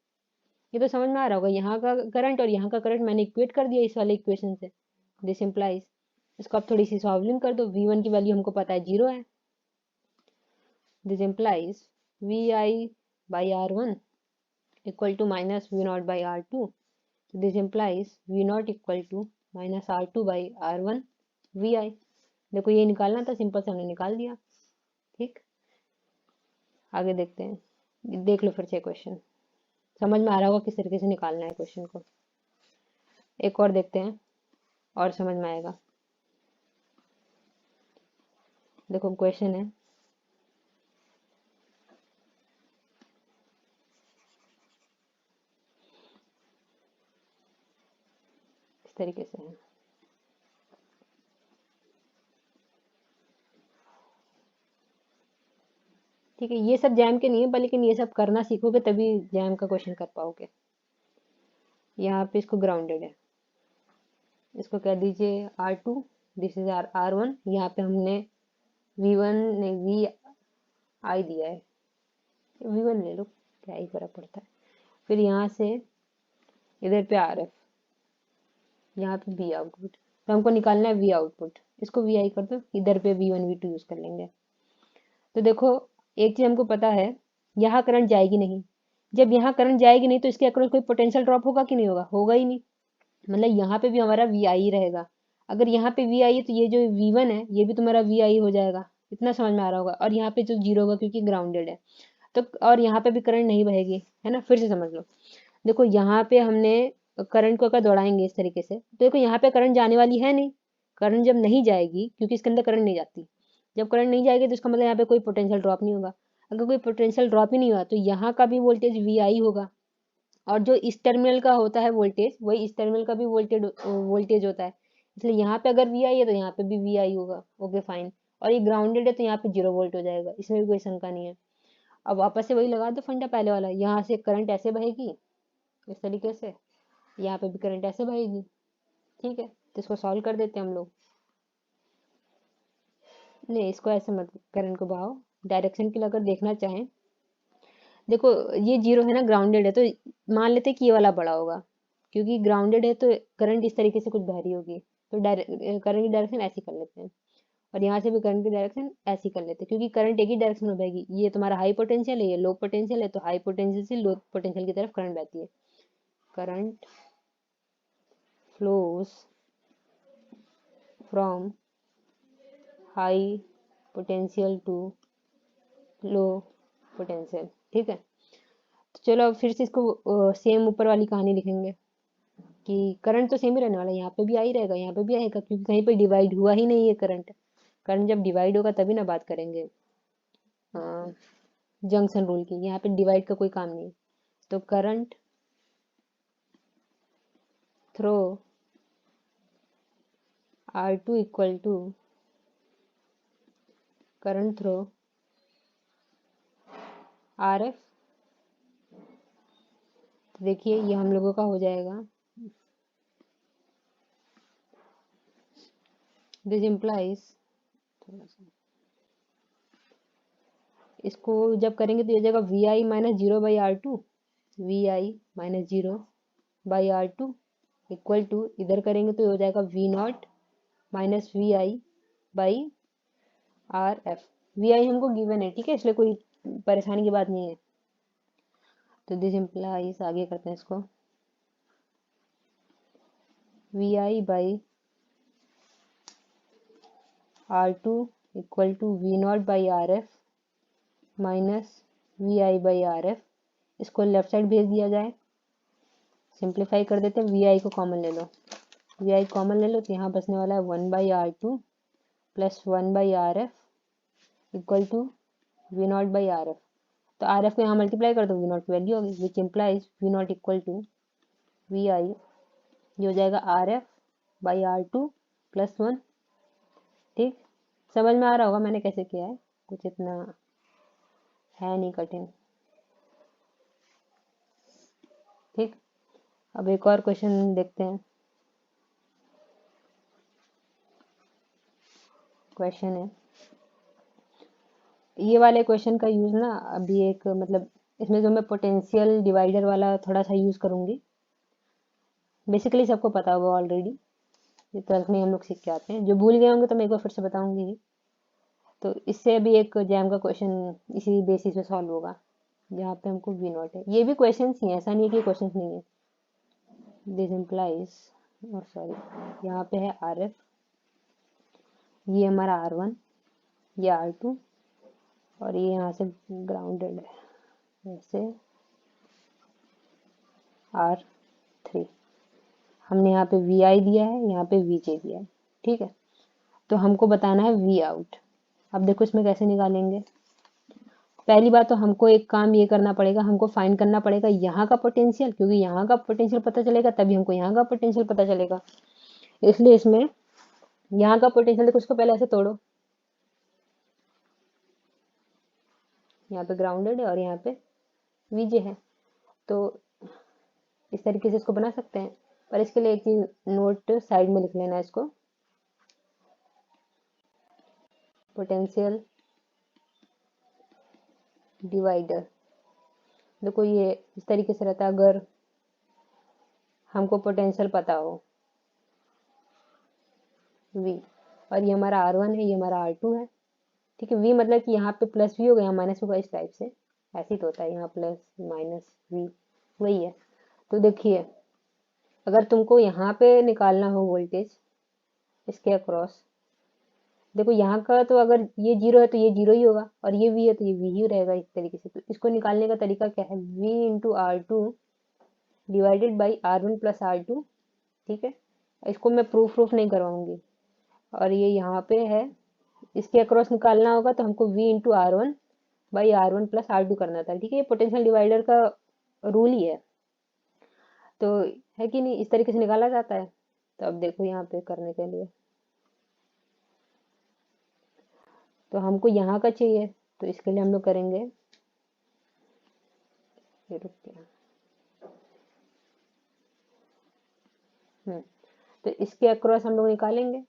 ये तो समझ में आ रहा होगा, यहाँ का करंट और यहाँ का करंट मैंने इक्वेट कर दिया इस वाले इक्वेशन से। दिस इम्प्लाइज, इसको आप थोड़ी सी सॉल्विंग कर दो, वी वन की वैल्यू हमको पता है जीरो है। This implies V I by R one equal to minus V not by R two. This implies V nought equal to minus R two by R one V I. देखो ये निकालना था, simple से हमने निकाल दिया। ठीक, आगे देखते हैं, देख लो फिर से क्वेश्चन, समझ में आ रहा होगा किस तरीके से निकालना है क्वेश्चन को। एक और देखते हैं और समझ में आएगा। देखो क्वेश्चन है, इस तरीके से है। ठीक है, ये सब जैम के नहीं है, पर लेकिन ये सब करना सीखोगे तभी जैम का क्वेश्चन कर पाओगे। यहाँ पे इसको ग्राउंडेड है, इसको कह दीजिए R2, दिस इज R1। यहाँ पे हमने V1 नहीं वी आई दिया है, V1 ले लो, क्या ही फर्क पड़ता है। फिर यहाँ से इधर पे RF, यहाँ पे V आउटपुट, तो हमको निकालना है V आउटपुट। इसको VI कर दो, इधर पे V1 V2 यूज कर लेंगे। तो देखो एक चीज हमको पता है, यहाँ करंट जाएगी नहीं। जब यहाँ करंट जाएगी नहीं तो इसके अक्रॉस कोई पोटेंशियल ड्रॉप होगा कि नहीं होगा, होगा ही नहीं। मतलब यहाँ पे भी हमारा वी आई ही रहेगा। अगर यहाँ पे वी आई है तो ये जो वी वन है ये भी तुम्हारा वी आई हो जाएगा। इतना समझ में आ रहा होगा। और यहाँ पे जो जीरो होगा क्योंकि ग्राउंडेड है, तो और यहाँ पे भी करंट नहीं बहेगी, है ना। फिर से समझ लो, देखो यहाँ पे हमने करंट को अगर दौड़ाएंगे इस तरीके से तो देखो यहाँ पे करंट जाने वाली है नहीं। करंट जब नहीं जाएगी, क्योंकि इसके अंदर करंट नहीं जाती, जब करंट नहीं जाएगी तो इसका मतलब यहाँ पे कोई पोटेंशियल ड्रॉप नहीं होगा। अगर कोई पोटेंशियल ड्रॉप ही नहीं हुआ तो यहाँ का भी वोल्टेज वी आई होगा, और जो इस टर्मिनल का होता है वोल्टेज वही इस टर्मिनल का भी वोल्टेज होता है। इसलिए यहाँ पे अगर वी आई है तो यहाँ पे भी वी आई होगा। Okay fine. और ये ग्राउंडेड है तो यहाँ पे 0 वोल्ट हो जाएगा, इसमें भी कोई शंका नहीं है। अब वापस से वही लगा दो फंडा पहले वाला, यहाँ से करंट ऐसे बहेगी इस तरीके से, यहाँ पे भी करंट ऐसे बहेगी। ठीक है, तो इसको सॉल्व कर देते हैं हम लोग। नहीं, इसको ऐसे मत करंट को बहाओ, डायरेक्शन के लिए अगर देखना चाहें, देखो ये जीरो है ना, ग्राउंडेड है, तो मान लेते हैं कि ये वाला बड़ा होगा, क्योंकि ग्राउंडेड है तो करंट इस तरीके से कुछ बह रही होगी। तो करंट की डायरेक्शन ऐसी कर लेते हैं, और यहाँ से भी करंट की डायरेक्शन ऐसी कर लेते हैं, क्योंकि करंट एक ही डायरेक्शन में बहेगी। ये तुम्हारा हाई पोटेंशियल है, ये लो पोटेंशियल है, तो हाई पोटेंशियल से लो पोटेंशियल की तरफ करंट बहती है। Current flows from high potential to low potential. ठीक है, तो चलो अब फिर से इसको सेम ऊपर वाली कहानी लिखेंगे कि करंट तो सेम ही रहने वाला है, यहाँ पे भी आ ही रहेगा, यहाँ पे भी आएगा, क्योंकि कहीं पे डिवाइड हुआ ही नहीं है करंट। करंट जब डिवाइड होगा तभी ना बात करेंगे। जंक्शन रूल की, यहाँ पे डिवाइड का कोई काम नहीं है। तो current through R2 equal to current through RF। तो देखिए ये हम लोगों का हो जाएगा, दिस इम्प्लाइज, थोड़ा सा इसको जब करेंगे तो ये जाएगा VI minus zero by R2, VI minus zero by R2 equal to, इधर करेंगे तो हो जाएगा V0 minus VI by RF। VI हमको गिवन है, ठीक है, इसलिए कोई परेशानी की बात नहीं है। तो दिस इम्प्लाइज, आगे करते हैं इसको, VI by R2 equal to V0 by RF minus VI by RF। इसको लेफ्ट साइड भेज दिया जाए, सिंप्लीफाई कर देते हैं, VI को कॉमन ले लो, VI कॉमन ले लो तो यहाँ बचने वाला है 1 by R2 plus 1 by RF equal to V0 by RF। तो RF को यहाँ मल्टीप्लाई कर दो, V0 की वैल्यू होगी, which implies V0 equal to VI, ये हो जाएगा RF बाई R2 प्लस 1। ठीक, समझ में आ रहा होगा मैंने कैसे किया है, कुछ इतना है नहीं कठिन। ठीक, अब एक और क्वेश्चन देखते हैं। क्वेश्चन है, ये वाले क्वेश्चन का यूज ना अभी एक मतलब इसमें जो मैं पोटेंशियल डिवाइडर वाला थोड़ा सा यूज करूंगी, बेसिकली सबको पता होगा ऑलरेडी, ये 12th में हम लोग सीख के आते हैं, जो भूल गए होंगे तो मैं एक बार फिर से बताऊंगी। तो इससे अभी एक जैम का क्वेश्चन इसी बेसिस पे सॉल्व होगा, जहाँ पे हमको V0 है। ये भी क्वेश्चन ही है, ऐसा नहीं है कि क्वेश्चन नहीं है। दिस इम्प्लाइज, और सॉरी यहाँ पे है RF, ये हमारा R1, ये R2 और ये यहाँ से ग्राउंडेड है, ऐसे R3। हमने यहाँ पे VI दिया है, यहाँ पे VJ दिया है, ठीक है। तो हमको बताना है V आउट। अब देखो इसमें कैसे निकालेंगे। पहली बात तो हमको एक काम ये करना पड़ेगा, हमको फाइंड करना पड़ेगा यहाँ का पोटेंशियल, क्योंकि यहाँ का पोटेंशियल पता चलेगा तभी हमको यहाँ का पोटेंशियल पता चलेगा। इसलिए इसमें यहाँ का पोटेंशियल देखो, उसको पहले ऐसे तोड़ो, यहाँ पे ग्राउंडेड है और यहाँ पे VJ है, तो इस तरीके से इसको बना सकते हैं। पर इसके लिए एक चीज नोट साइड में लिख लेना है इसको, पोटेंशियल डिवाइडर। देखो ये इस तरीके से रहता है, अगर हमको पोटेंशियल पता हो V, और ये हमारा R1 है, ये हमारा R2 है, ठीक है। V मतलब कि यहाँ पे प्लस V होगा, यहाँ माइनस होगा, इस टाइप से, ऐसे ही तो होता है, यहाँ प्लस माइनस V वही है। तो देखिए अगर तुमको यहाँ पे निकालना हो वोल्टेज इसके अक्रॉस, देखो यहाँ का तो अगर ये जीरो है तो ये जीरो ही होगा, और ये V है तो ये V ही रहेगा, इस तरीके से। तो इसको निकालने का तरीका क्या है, V into R2 divided by R1 plus R2, ठीक है। इसको मैं प्रूफ नहीं करवाऊंगी, और ये यहाँ पे है, इसके अक्रॉस निकालना होगा तो हमको V into R1 by R1 plus R2 करना था, ठीक है। ये पोटेंशियल डिवाइडर का रूल ही है, तो है कि नहीं, इस तरीके से निकाला जाता है। तो अब देखो यहाँ पे करने के लिए तो हमको यहाँ का चाहिए, तो इसके लिए हम लोग करेंगे, ये रुक गया, तो इसके अक्रॉस हम लोग निकालेंगे,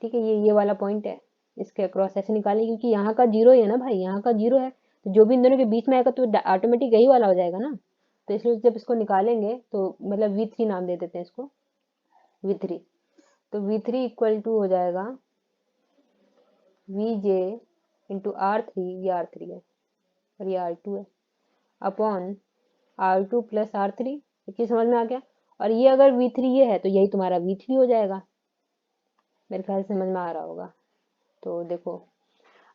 ठीक है। ये वाला पॉइंट है, इसके अक्रॉस ऐसे निकालेंगे, क्योंकि यहाँ का जीरो है ना भाई, यहाँ का जीरो है, तो जो भी इन दोनों के बीच में आएगा तो ऑटोमेटिक यही वाला हो जाएगा ना। तो इसलिए जब इसको निकालेंगे तो मतलब V3 नाम दे देते हैं इसको, V3। तो V3 इक्वल टू हो जाएगा VJ इंटू R3, ये R3 है और ये R2 है, अपॉन R2 प्लस R3। ये समझ में आ गया। और ये अगर V3 ये है तो यही तुम्हारा V3 हो जाएगा, मेरे ख्याल से समझ में आ रहा होगा। तो देखो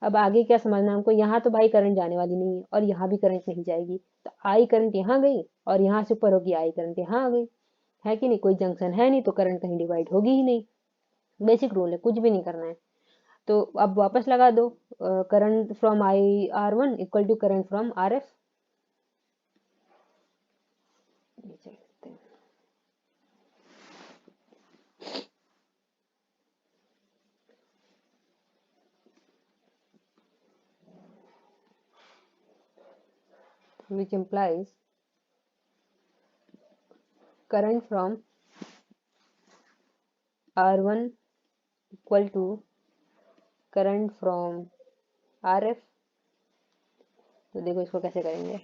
अब आगे क्या समझना हमको, यहाँ तो भाई करंट जाने वाली नहीं है और यहाँ भी करंट नहीं जाएगी, तो आई करंट यहाँ गई और यहाँ से ऊपर होगी आई करंट यहाँ आ गई, है कि नहीं, कोई जंक्शन है नहीं तो करंट कहीं डिवाइड होगी ही नहीं, बेसिक रूल है, कुछ भी नहीं करना है। तो अब वापस लगा दो, current from IR1 equal to current from RF। which implies current from R1 equal to current from RF। तो देखो इसको कैसे करेंगे,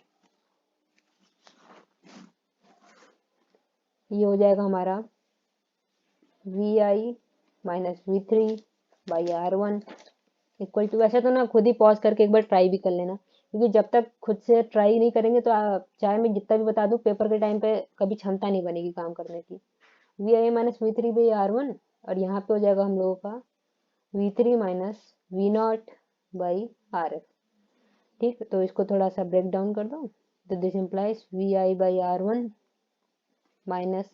ये हो जाएगा हमारा VI minus V3 by R1 equal to, वैसे तो ना खुद ही पॉज करके एक बार ट्राई भी कर लेना, क्योंकि जब तक खुद से ट्राई नहीं करेंगे तो चाहे मैं जितना भी बता दूं पेपर के टाइम पे कभी क्षमता नहीं बनेगी काम करने की। VI minus V3 by R1, और यहाँ पे हो जाएगा हम लोगों का V3 minus V0 by RF। ठीक, तो इसको थोड़ा सा ब्रेक डाउन कर दो, तो this implies VI by R1 minus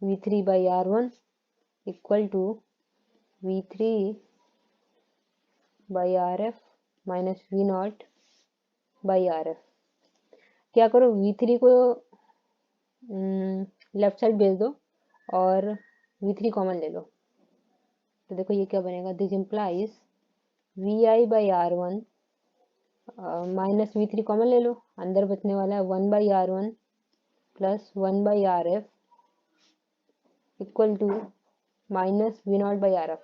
V3 by R1 equal to V3 by RF minus V0 by RF। क्या करो, V3 को लेफ्ट साइड भेज दो और V3 कॉमन ले लो, तो देखो ये क्या बनेगा, this implies VI by R1 minus V3 common ले लो, अंदर बचने वाला है 1 by R1 plus 1 by RF equal to minus V0 by RF।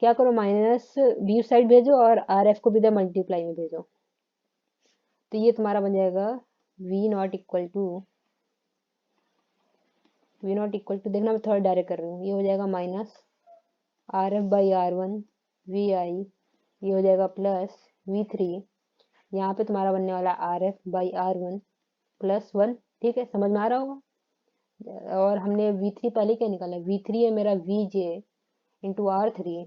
क्या करो, माइनस बी साइड भेजो और RF को भी इधर मल्टीप्लाई में भेजो, तो ये तुम्हारा बन जाएगा V0 इक्वल टू देखना मैं थोड़ा डायरेक्ट कर रही हूँ, ये हो जाएगा minus RF by R1 VI, ये हो जाएगा प्लस V3, यहाँ पे तुम्हारा बनने वाला RF बाई R1 प्लस 1। ठीक है, समझ में आ रहा होगा। और हमने V3 पहले क्या निकाला, V3 है मेरा VJ into R3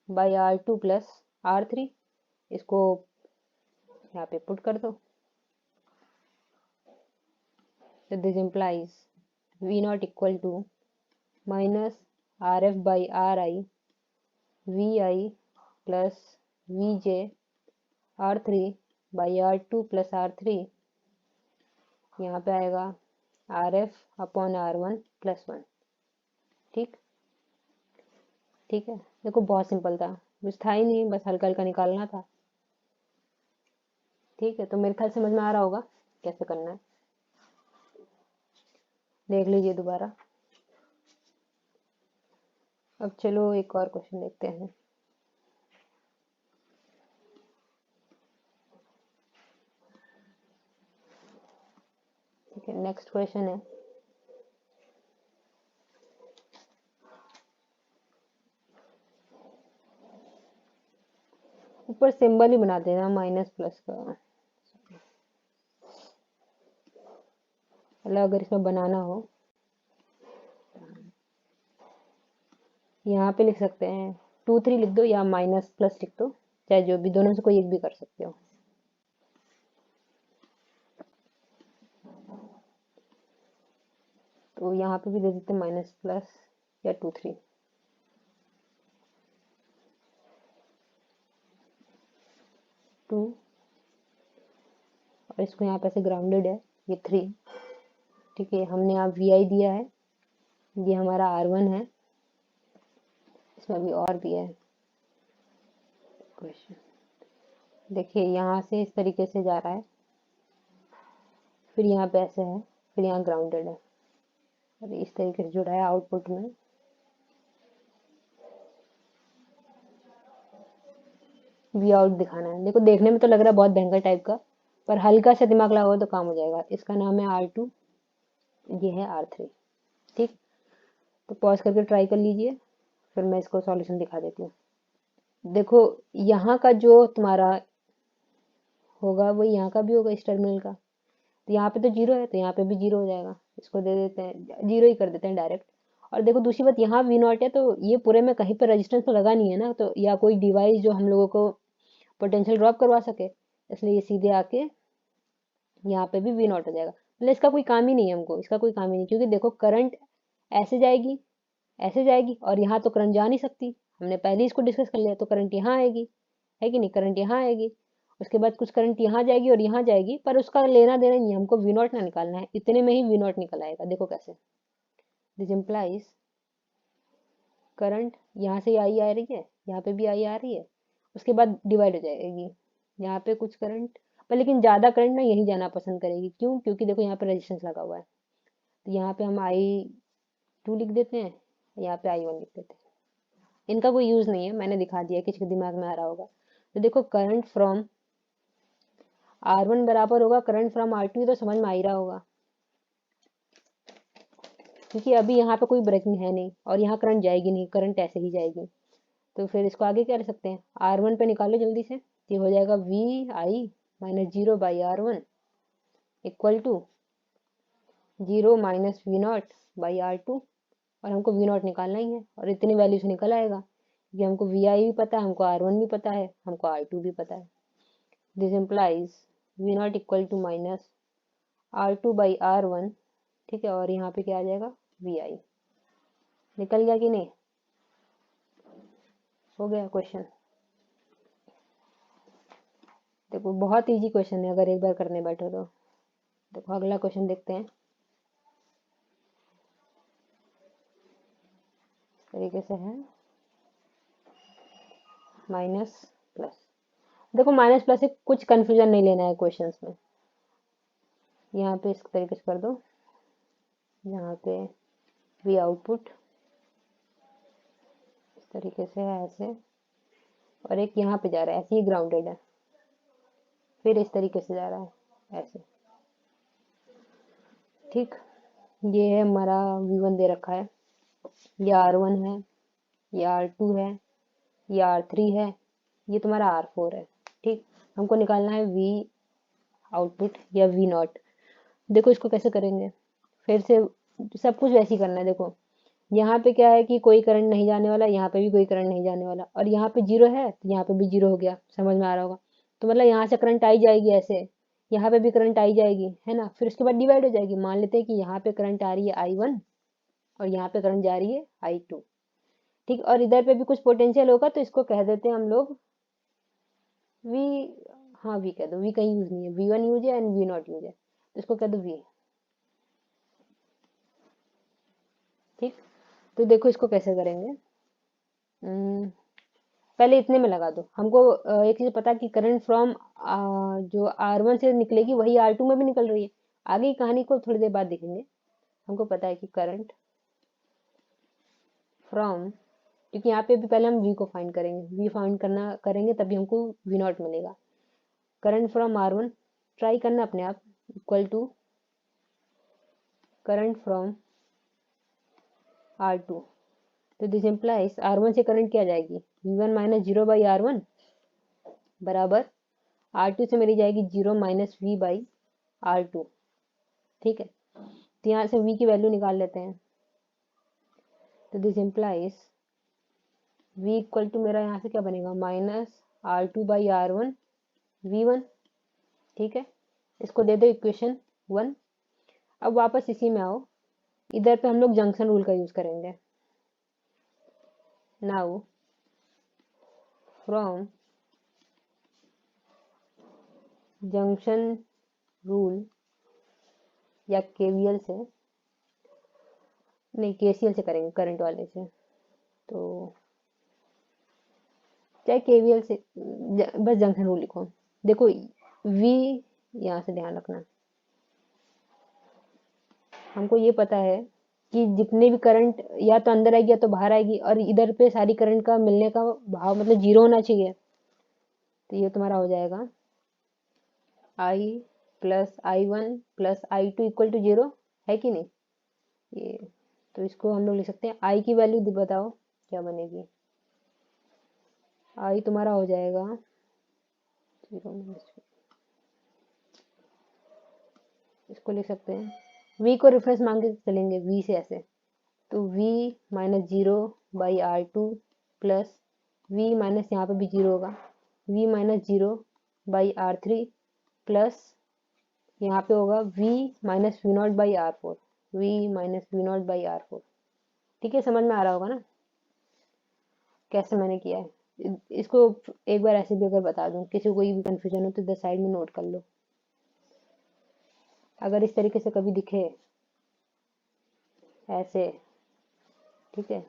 by R2 plus R3, इसको यहाँ पे पुट कर दो, तो this implies V0 equal to minus RF by RI VI plus VJ R3 by R2 plus R3, यहाँ पे आएगा RF अपॉन R1 प्लस 1। ठीक ठीक है, देखो बहुत सिंपल था, कुछ था ही नहीं, बस हल्का हल्का निकालना था। ठीक है, तो मेरे ख्याल समझ में आ रहा होगा कैसे करना है, देख लीजिए दोबारा। अब चलो एक और क्वेश्चन देखते हैं। ठीक है, नेक्स्ट क्वेश्चन है, ऊपर सिंबल ही बना देना माइनस प्लस का, मतलब अगर इसमें बनाना हो यहाँ पे लिख सकते हैं 2 3 लिख दो या माइनस प्लस लिख दो, चाहे जो भी, दोनों से कोई एक भी कर सकते हो। तो यहाँ पे भी दे देते माइनस प्लस या 2 3। टू, और इसको यहाँ पे से ग्राउंडेड है, ये 3। ठीक है, हमने यहाँ VI दिया है, ये हमारा R1 है, इसमें भी और भी है क्वेश्चन। देखिए यहाँ से इस तरीके से जा रहा है, फिर यहाँ पे ऐसे है, फिर यहाँ ग्राउंडेड है, और इस तरीके से जुड़ा है आउटपुट में। वी आउट दिखाना है, देखो देखने में तो लग रहा है बहुत भयंकर टाइप का, पर हल्का सा दिमाग लगाओ तो काम हो जाएगा। इसका नाम है R2, ये है R3। ठीक, तो पॉज करके ट्राई कर लीजिए, फिर मैं इसको सॉल्यूशन दिखा देती हूँ। देखो यहाँ का जो तुम्हारा होगा वो यहाँ का भी होगा इस टर्मिनल का, तो यहाँ पे तो 0 है, तो यहाँ पे भी 0 हो जाएगा, इसको दे देते हैं 0 ही कर देते हैं डायरेक्ट। और देखो दूसरी बात, यहाँ V0 है, तो ये पूरे में कहीं पर रेजिस्टेंस तो लगा नहीं है ना, तो या कोई डिवाइस जो हम लोगों को पोटेंशियल ड्रॉप करवा सके, इसलिए ये सीधे आके यहाँ पे भी V0 हो जाएगा। मतलब इसका कोई काम ही नहीं है हमको, इसका कोई काम ही नहीं, क्योंकि देखो करंट ऐसे जाएगी और यहाँ तो करंट जा नहीं सकती, हमने पहले इसको डिस्कस कर लिया, तो करंट यहाँ आएगी, है कि नहीं, करंट यहाँ आएगी, उसके बाद कुछ करंट यहाँ जाएगी और यहाँ जाएगी, पर उसका लेना देना नहीं है, हमको वी नॉट ना निकालना है, इतने में ही वी नॉट निकल आएगा। देखो कैसे, दिस इम्प्लाइज करंट यहाँ से आई आ रही है, यहाँ पे भी आई आ रही है, उसके बाद डिवाइड हो जाएगी, यहाँ पे कुछ करंट, पर लेकिन ज़्यादा करंट ना यही जाना पसंद करेगी, क्यों, क्योंकि देखो यहाँ पे रेजिस्टेंस लगा हुआ है, तो यहाँ पे हम I2 लिख देते हैं, यहाँ पे I1 लिख देते हैं। इनका कोई यूज़ नहीं है, मैंने दिखा दिया, किसी के दिमाग में आ रहा होगा। तो देखो करंट फ्रॉम R1 बराबर होगा करंट फ्रॉम R2, तो समझ में आ ही रहा होगा, क्योंकि अभी यहाँ पे कोई ब्रेकिंग है नहीं और यहाँ करंट जाएगी नहीं, करंट ऐसे ही जाएगी। तो फिर इसको आगे क्या कर सकते हैं, R1 पे निकालो जल्दी से, ये हो जाएगा VI minus 0 by R1 equal to 0 minus V0 by R2, और हमको V0 निकालना ही है, और इतनी वैल्यू से निकल आएगा, क्योंकि हमको VI भी पता है, हमको R1 भी पता है, हमको R2 भी पता है। This implies V0 equal to minus R2 by R1, ठीक है, और यहाँ पे क्या आ जाएगा, VI। निकल गया कि नहीं, हो गया क्वेश्चन। देखो बहुत इजी क्वेश्चन है, अगर एक बार करने बैठो तो। देखो अगला क्वेश्चन देखते हैं, इस तरीके से है, माइनस प्लस। देखो माइनस प्लस से कुछ कंफ्यूजन नहीं लेना है क्वेश्चंस में, यहाँ पे इस तरीके से कर दो, यहाँ पे वी आउटपुट इस तरीके से है ऐसे, और एक यहाँ पे जा रहा है ऐसे ही ग्राउंडेड है, फिर इस तरीके से जा रहा है ऐसे, ठीक। ये है हमारा V1 दे रखा है, ये R1 है, ये R2 है, ये R3 है, ये तुम्हारा R4 है, ठीक। हमको निकालना है V आउटपुट या V0। देखो इसको कैसे करेंगे, फिर से सब कुछ वैसे ही करना है। देखो यहाँ पे क्या है कि कोई करंट नहीं जाने वाला, यहाँ पे भी कोई करंट नहीं जाने वाला, और यहाँ पे जीरो है तो यहाँ पे भी जीरो हो गया, समझ में आ रहा होगा। तो मतलब यहाँ से करंट आई जाएगी ऐसे, यहाँ पे भी करंट आई जाएगी, है ना, फिर उसके बाद डिवाइड हो जाएगी। मान लेते हैं कि यहाँ पे करंट आ रही है I1 और यहाँ पे करंट जा रही है I2, ठीक। और इधर पे भी कुछ पोटेंशियल होगा, तो इसको कह देते हैं हम लोग V, हाँ V कह दो, V कहीं यूज नहीं है, V1 यूज है एंड V0 यूज है, तो इसको कह दो V, ठीक। तो देखो इसको कैसे करेंगे, पहले इतने में लगा दो। हमको एक चीज पता कि करंट फ्रॉम जो R1 से निकलेगी वही R2 में भी निकल रही है। आगे की कहानी को थोड़ी देर बाद देखेंगे। हमको पता है कि करंट फ्रॉम, क्योंकि यहाँ पे भी पहले हम V को फाइंड करेंगे, V फाइंड करना करेंगे तभी हमको V0 मिलेगा। करंट फ्रॉम R1 ट्राई करना अपने आप, equal to current from R2। तो दिस इम्प्लाइज R1 से करंट क्या जाएगी, V1 माइनस 0 बाई R1 बराबर R2 से मेरी जाएगी 0 माइनस V बाई R2, ठीक है। तो यहाँ से V की वैल्यू निकाल लेते हैं। तो this implies V equal to मेरा यहाँ से क्या बनेगा, minus R2 by R1 V1, ठीक है। इसको दे दो इक्वेशन 1। अब वापस इसी में आओ, इधर पे हम लोग जंक्शन रूल का यूज करेंगे। नाउ फ्रॉम जंक्शन रूल या KVL से, नहीं KCL से करेंगे, करंट वाले से, तो चाहे KVL से, बस जंक्शन रूल लिखो। देखो V, यहाँ से ध्यान रखना, हमको ये पता है कि जितने भी करंट या तो अंदर आएगी या तो बाहर आएगी, और इधर पे सारी करंट का मिलने का भाव मतलब जीरो होना चाहिए। तो ये तुम्हारा हो जाएगा I plus I1 plus I2 equal to 0, है कि नहीं ये। तो इसको हम लोग लिख सकते हैं, I की वैल्यू बताओ क्या बनेगी। I तुम्हारा हो जाएगा 0, इसको लिख सकते हैं, V को रेफरेंस मान के चलेंगे, V से ऐसे, तो V minus 0 by R2 plus V minus, यहाँ पे भी 0 होगा, V minus 0 by R3 plus यहाँ पे होगा V minus V0 by R4, V minus V0 by R4, ठीक है, समझ में आ रहा होगा ना। कैसे मैंने किया है। इसको एक बार ऐसे भी अगर बता दूं, किसी को कोई भी कंफ्यूजन हो तो इधर साइड में नोट कर लो। अगर इस तरीके से कभी दिखे ऐसे, ठीक है,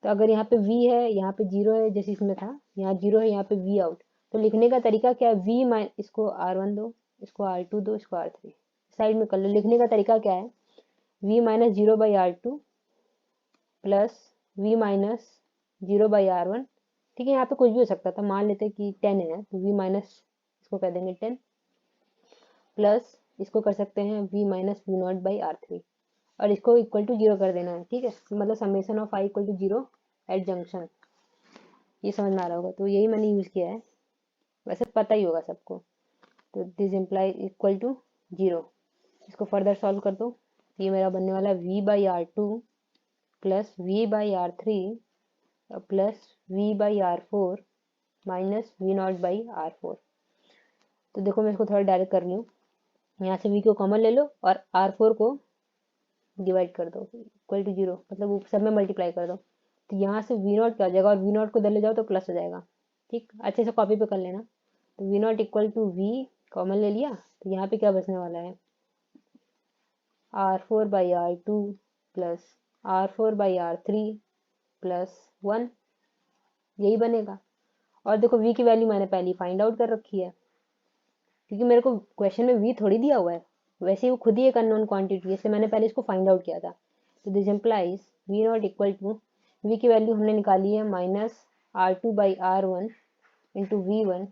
तो अगर यहाँ पे v है, यहाँ पे 0 है, जैसे इसमें था, यहाँ 0 है, यहाँ पे v आउट, तो लिखने का तरीका क्या है, v माइन, इसको r1 दो, इसको r2 दो, इसको r3, साइड में कर लो। लिखने का तरीका क्या है, v minus 0/r2 plus v minus 0/r1। ठीक है, यहाँ पे कुछ भी हो सकता था, मान लेते कि 10 है तो v माइनस, इसको कर देंगे 10, प्लस इसको कर सकते हैं v माइनस v0/r3, और इसको इक्वल टू 0 कर देना है। ठीक है, मतलब summation of i equal to 0 at junction. ये समझ में आ रहा होगा, तो यही मैंने यूज किया है, वैसे पता ही होगा सबको। तो दिस इम्प्लाई इक्वल टू 0। इसको फर्दर सॉल्व कर दो, ये मेरा बनने वाला है v/r2 plus v/r3 plus v/r4 minus v0/r4। तो देखो मैं इसको थोड़ा डायरेक्ट कर लूँ, यहाँ से v को कॉमन ले लो और r4 को डिवाइड कर दो, इक्वल टू 0, मतलब सब में मल्टीप्लाई कर दो। तो यहाँ से v0 क्या हो जाएगा, और v0 को इधर ले जाओ तो प्लस हो जाएगा। ठीक, अच्छे से कॉपी पे कर लेना। तो v0 equal to v common ले लिया, तो यहाँ पे क्या बचने वाला है, r4/r2 प्लस r4/r3 प्लस 1, यही बनेगा। और देखो v की वैल्यू मैंने पहले फाइंड आउट कर रखी है, क्योंकि मेरे को क्वेश्चन में v थोड़ी दिया हुआ है, वैसे ही वो खुद ही एक अननोन क्वांटिटी है, इसलिए मैंने पहले इसको फाइंड आउट किया था। तो this implies v0 equal to, v की वैल्यू हमने निकाली है -r2/r1 इंटू v1,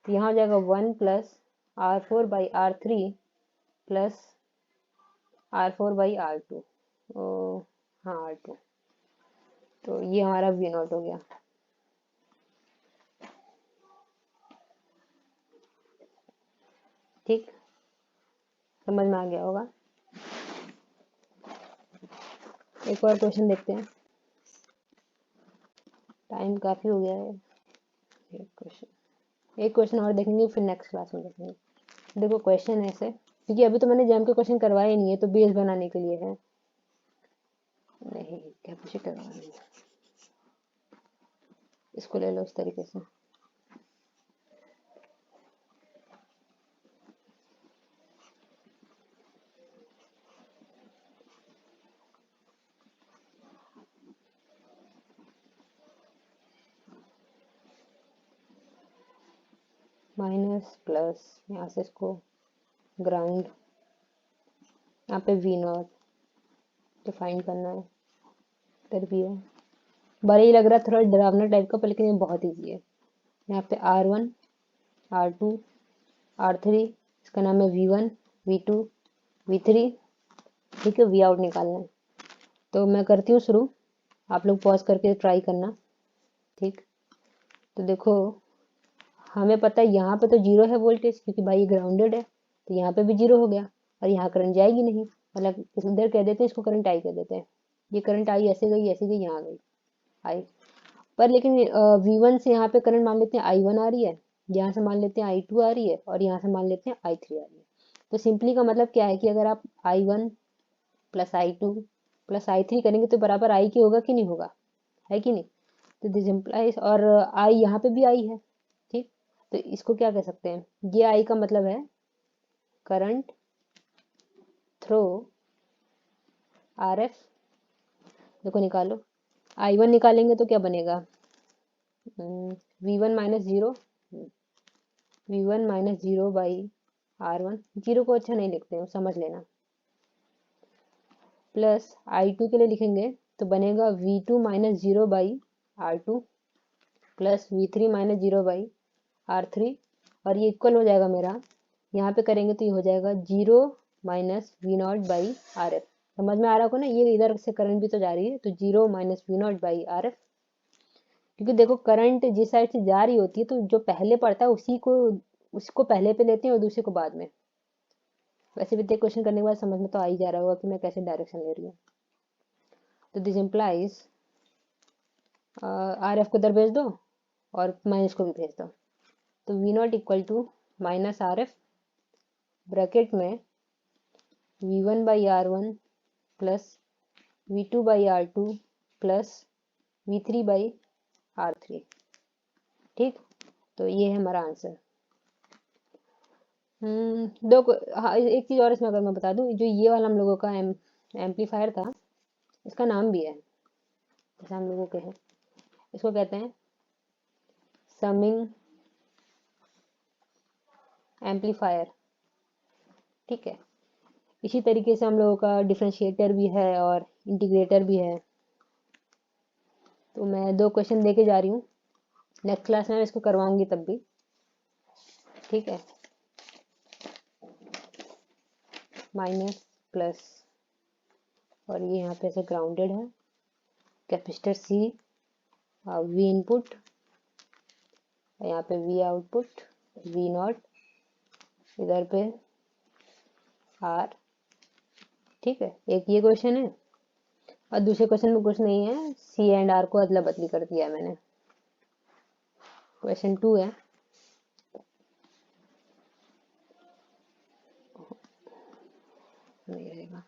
तो यहाँ हो जाएगा 1 प्लस r4/r3 प्लस r4/r2, हाँ r2। तो ये हमारा v0 हो गया। ठीक, समझ में आ गया होगा। एक और क्वेश्चन देखते हैं, टाइम काफी हो गया है। एक क्वेश्चन और देखेंगे, फिर नेक्स्ट क्लास में देखेंगे। देखो क्वेश्चन ऐसे, क्योंकि अभी तो मैंने जैम के क्वेश्चन करवाए नहीं है, तो बेस बनाने के लिए है, नहीं कैपेसिटर करवाना है। इसको ले लो इस तरीके से। माइनस प्लस, यहाँ से इसको ग्राउंड, यहाँ पे v0 डिफाइन करना है, इधर भी है। बड़ा ही लग रहा है, थोड़ा डरावना टाइप का, पर लेकिन ये बहुत ईजी है। यहाँ पे r1, r2, r3, इसका नाम है v1, v2, v3। ठीक है, v आउट निकालना है। तो मैं करती हूँ शुरू, आप लोग पॉज करके ट्राई करना। ठीक, तो देखो हमें पता है यहाँ पे तो 0 है वोल्टेज, क्योंकि भाई ग्राउंडेड है, तो यहाँ पे भी 0 हो गया, और यहाँ करंट जाएगी नहीं, मतलब इधर कह देते हैं, इसको करंट आई कह देते हैं। ये करंट आई ऐसे गई, ऐसे गई, यहाँ गई आई, पर लेकिन v1 से यहाँ पे करंट मान लेते हैं i1 आ रही है, यहाँ से मान लेते हैं i2 आ रही है, और यहाँ से मान लेते हैं i3 आ रही है। तो सिंपली का मतलब क्या है कि अगर आप i1 plus i2 plus i3 करेंगे तो बराबर i की होगा कि नहीं होगा, है कि नहीं। तो दिस इम्प्लाइज, और i यहाँ पे भी i है। ठीक, तो इसको क्या कह सकते हैं, ये i का मतलब है करंट थ्रो RF। देखो निकालो, i1 निकालेंगे तो क्या बनेगा, v1 minus 0, v1 minus 0/r1, 0 को अच्छा नहीं लिखते हैं, समझ लेना, प्लस i2 के लिए लिखेंगे तो बनेगा v2 minus 0/r2 plus v3 minus 0/r3, और ये इक्वल हो जाएगा मेरा, यहाँ पे करेंगे तो ये हो जाएगा 0 माइनस v0/rf। समझ में आ रहा होगा ना, ये इधर से करंट भी तो जा रही है, तो 0 माइनस v0/rf, क्योंकि देखो करंट जिस साइड से जा रही होती है, तो जो पहले पड़ता है उसी को, उसको पहले पे लेते हैं और दूसरे को बाद में। वैसे भी देख क्वेश्चन करने के बाद समझ में तो आ ही जा रहा होगा कि मैं कैसे डायरेक्शन ले रही हूँ। तो दिस इम्प्लाइज RF को इधर भेज दो और माइनस को भी भेज दो, तो v0 equal to minus RF bracket में v1/r1 plus v2/r2 plus v3/r3 R3। ठीक, तो ये है हमारा आंसर। हाँ, एक चीज़ और इसमें अगर मैं बता दूं, जो ये वाला हम लोगों का एम्पलीफायर था, इसका नाम भी है, जैसे हम लोगों के हैं, इसको कहते हैं समिंग एम्पलीफायर। ठीक है, इसी तरीके से हम लोगों का डिफरेंशिएटर भी है और इंटीग्रेटर भी है। तो मैं 2 क्वेश्चन दे के जा रही हूँ, नेक्स्ट क्लास में मैं इसको करवाऊंगी तब भी। ठीक है, माइनस प्लस, और ये यहाँ पे ऐसे ग्राउंडेड है, कैपेसिटर C, V इनपुट, यहाँ पे V आउटपुट, V नॉट, इधर पे R। ठीक है, एक ये क्वेश्चन है, और दूसरे क्वेश्चन में कुछ नहीं है, C एंड R को अदला बदली कर दिया मैंने। क्वेश्चन 2 है, नहीं रहेगा,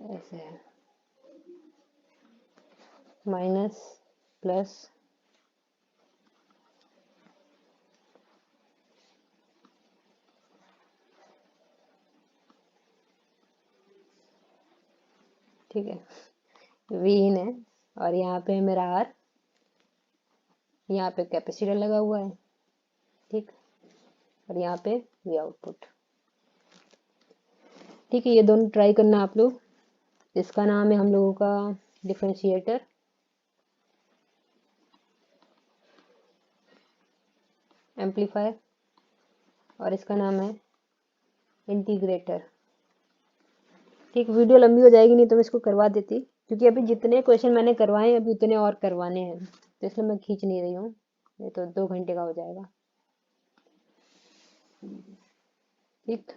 ऐसे है, माइनस प्लस, ठीक है, V इन है, और यहाँ पे मेरा R, यहाँ पे कैपेसिटर लगा हुआ है। ठीक, और यहाँ पे V आउटपुट। ठीक है, ये दोनों ट्राई करना आप लोग। इसका नाम है हम लोगों का डिफरेंशिएटर, एम्पलीफायर, और इसका नाम है इंटीग्रेटर। ठीक, वीडियो लंबी हो जाएगी, नहीं तो मैं इसको करवा देती, क्योंकि अभी जितने क्वेश्चन मैंने करवाए हैं अभी उतने और करवाने हैं, तो इसलिए मैं खींच नहीं रही हूँ, नहीं तो 2 घंटे का हो जाएगा। ठीक,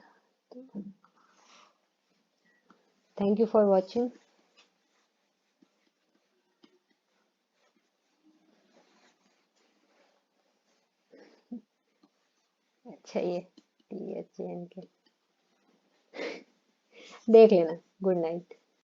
थैंक यू फॉर वॉचिंग। अच्छा, ये THN के देख लेना। Good night.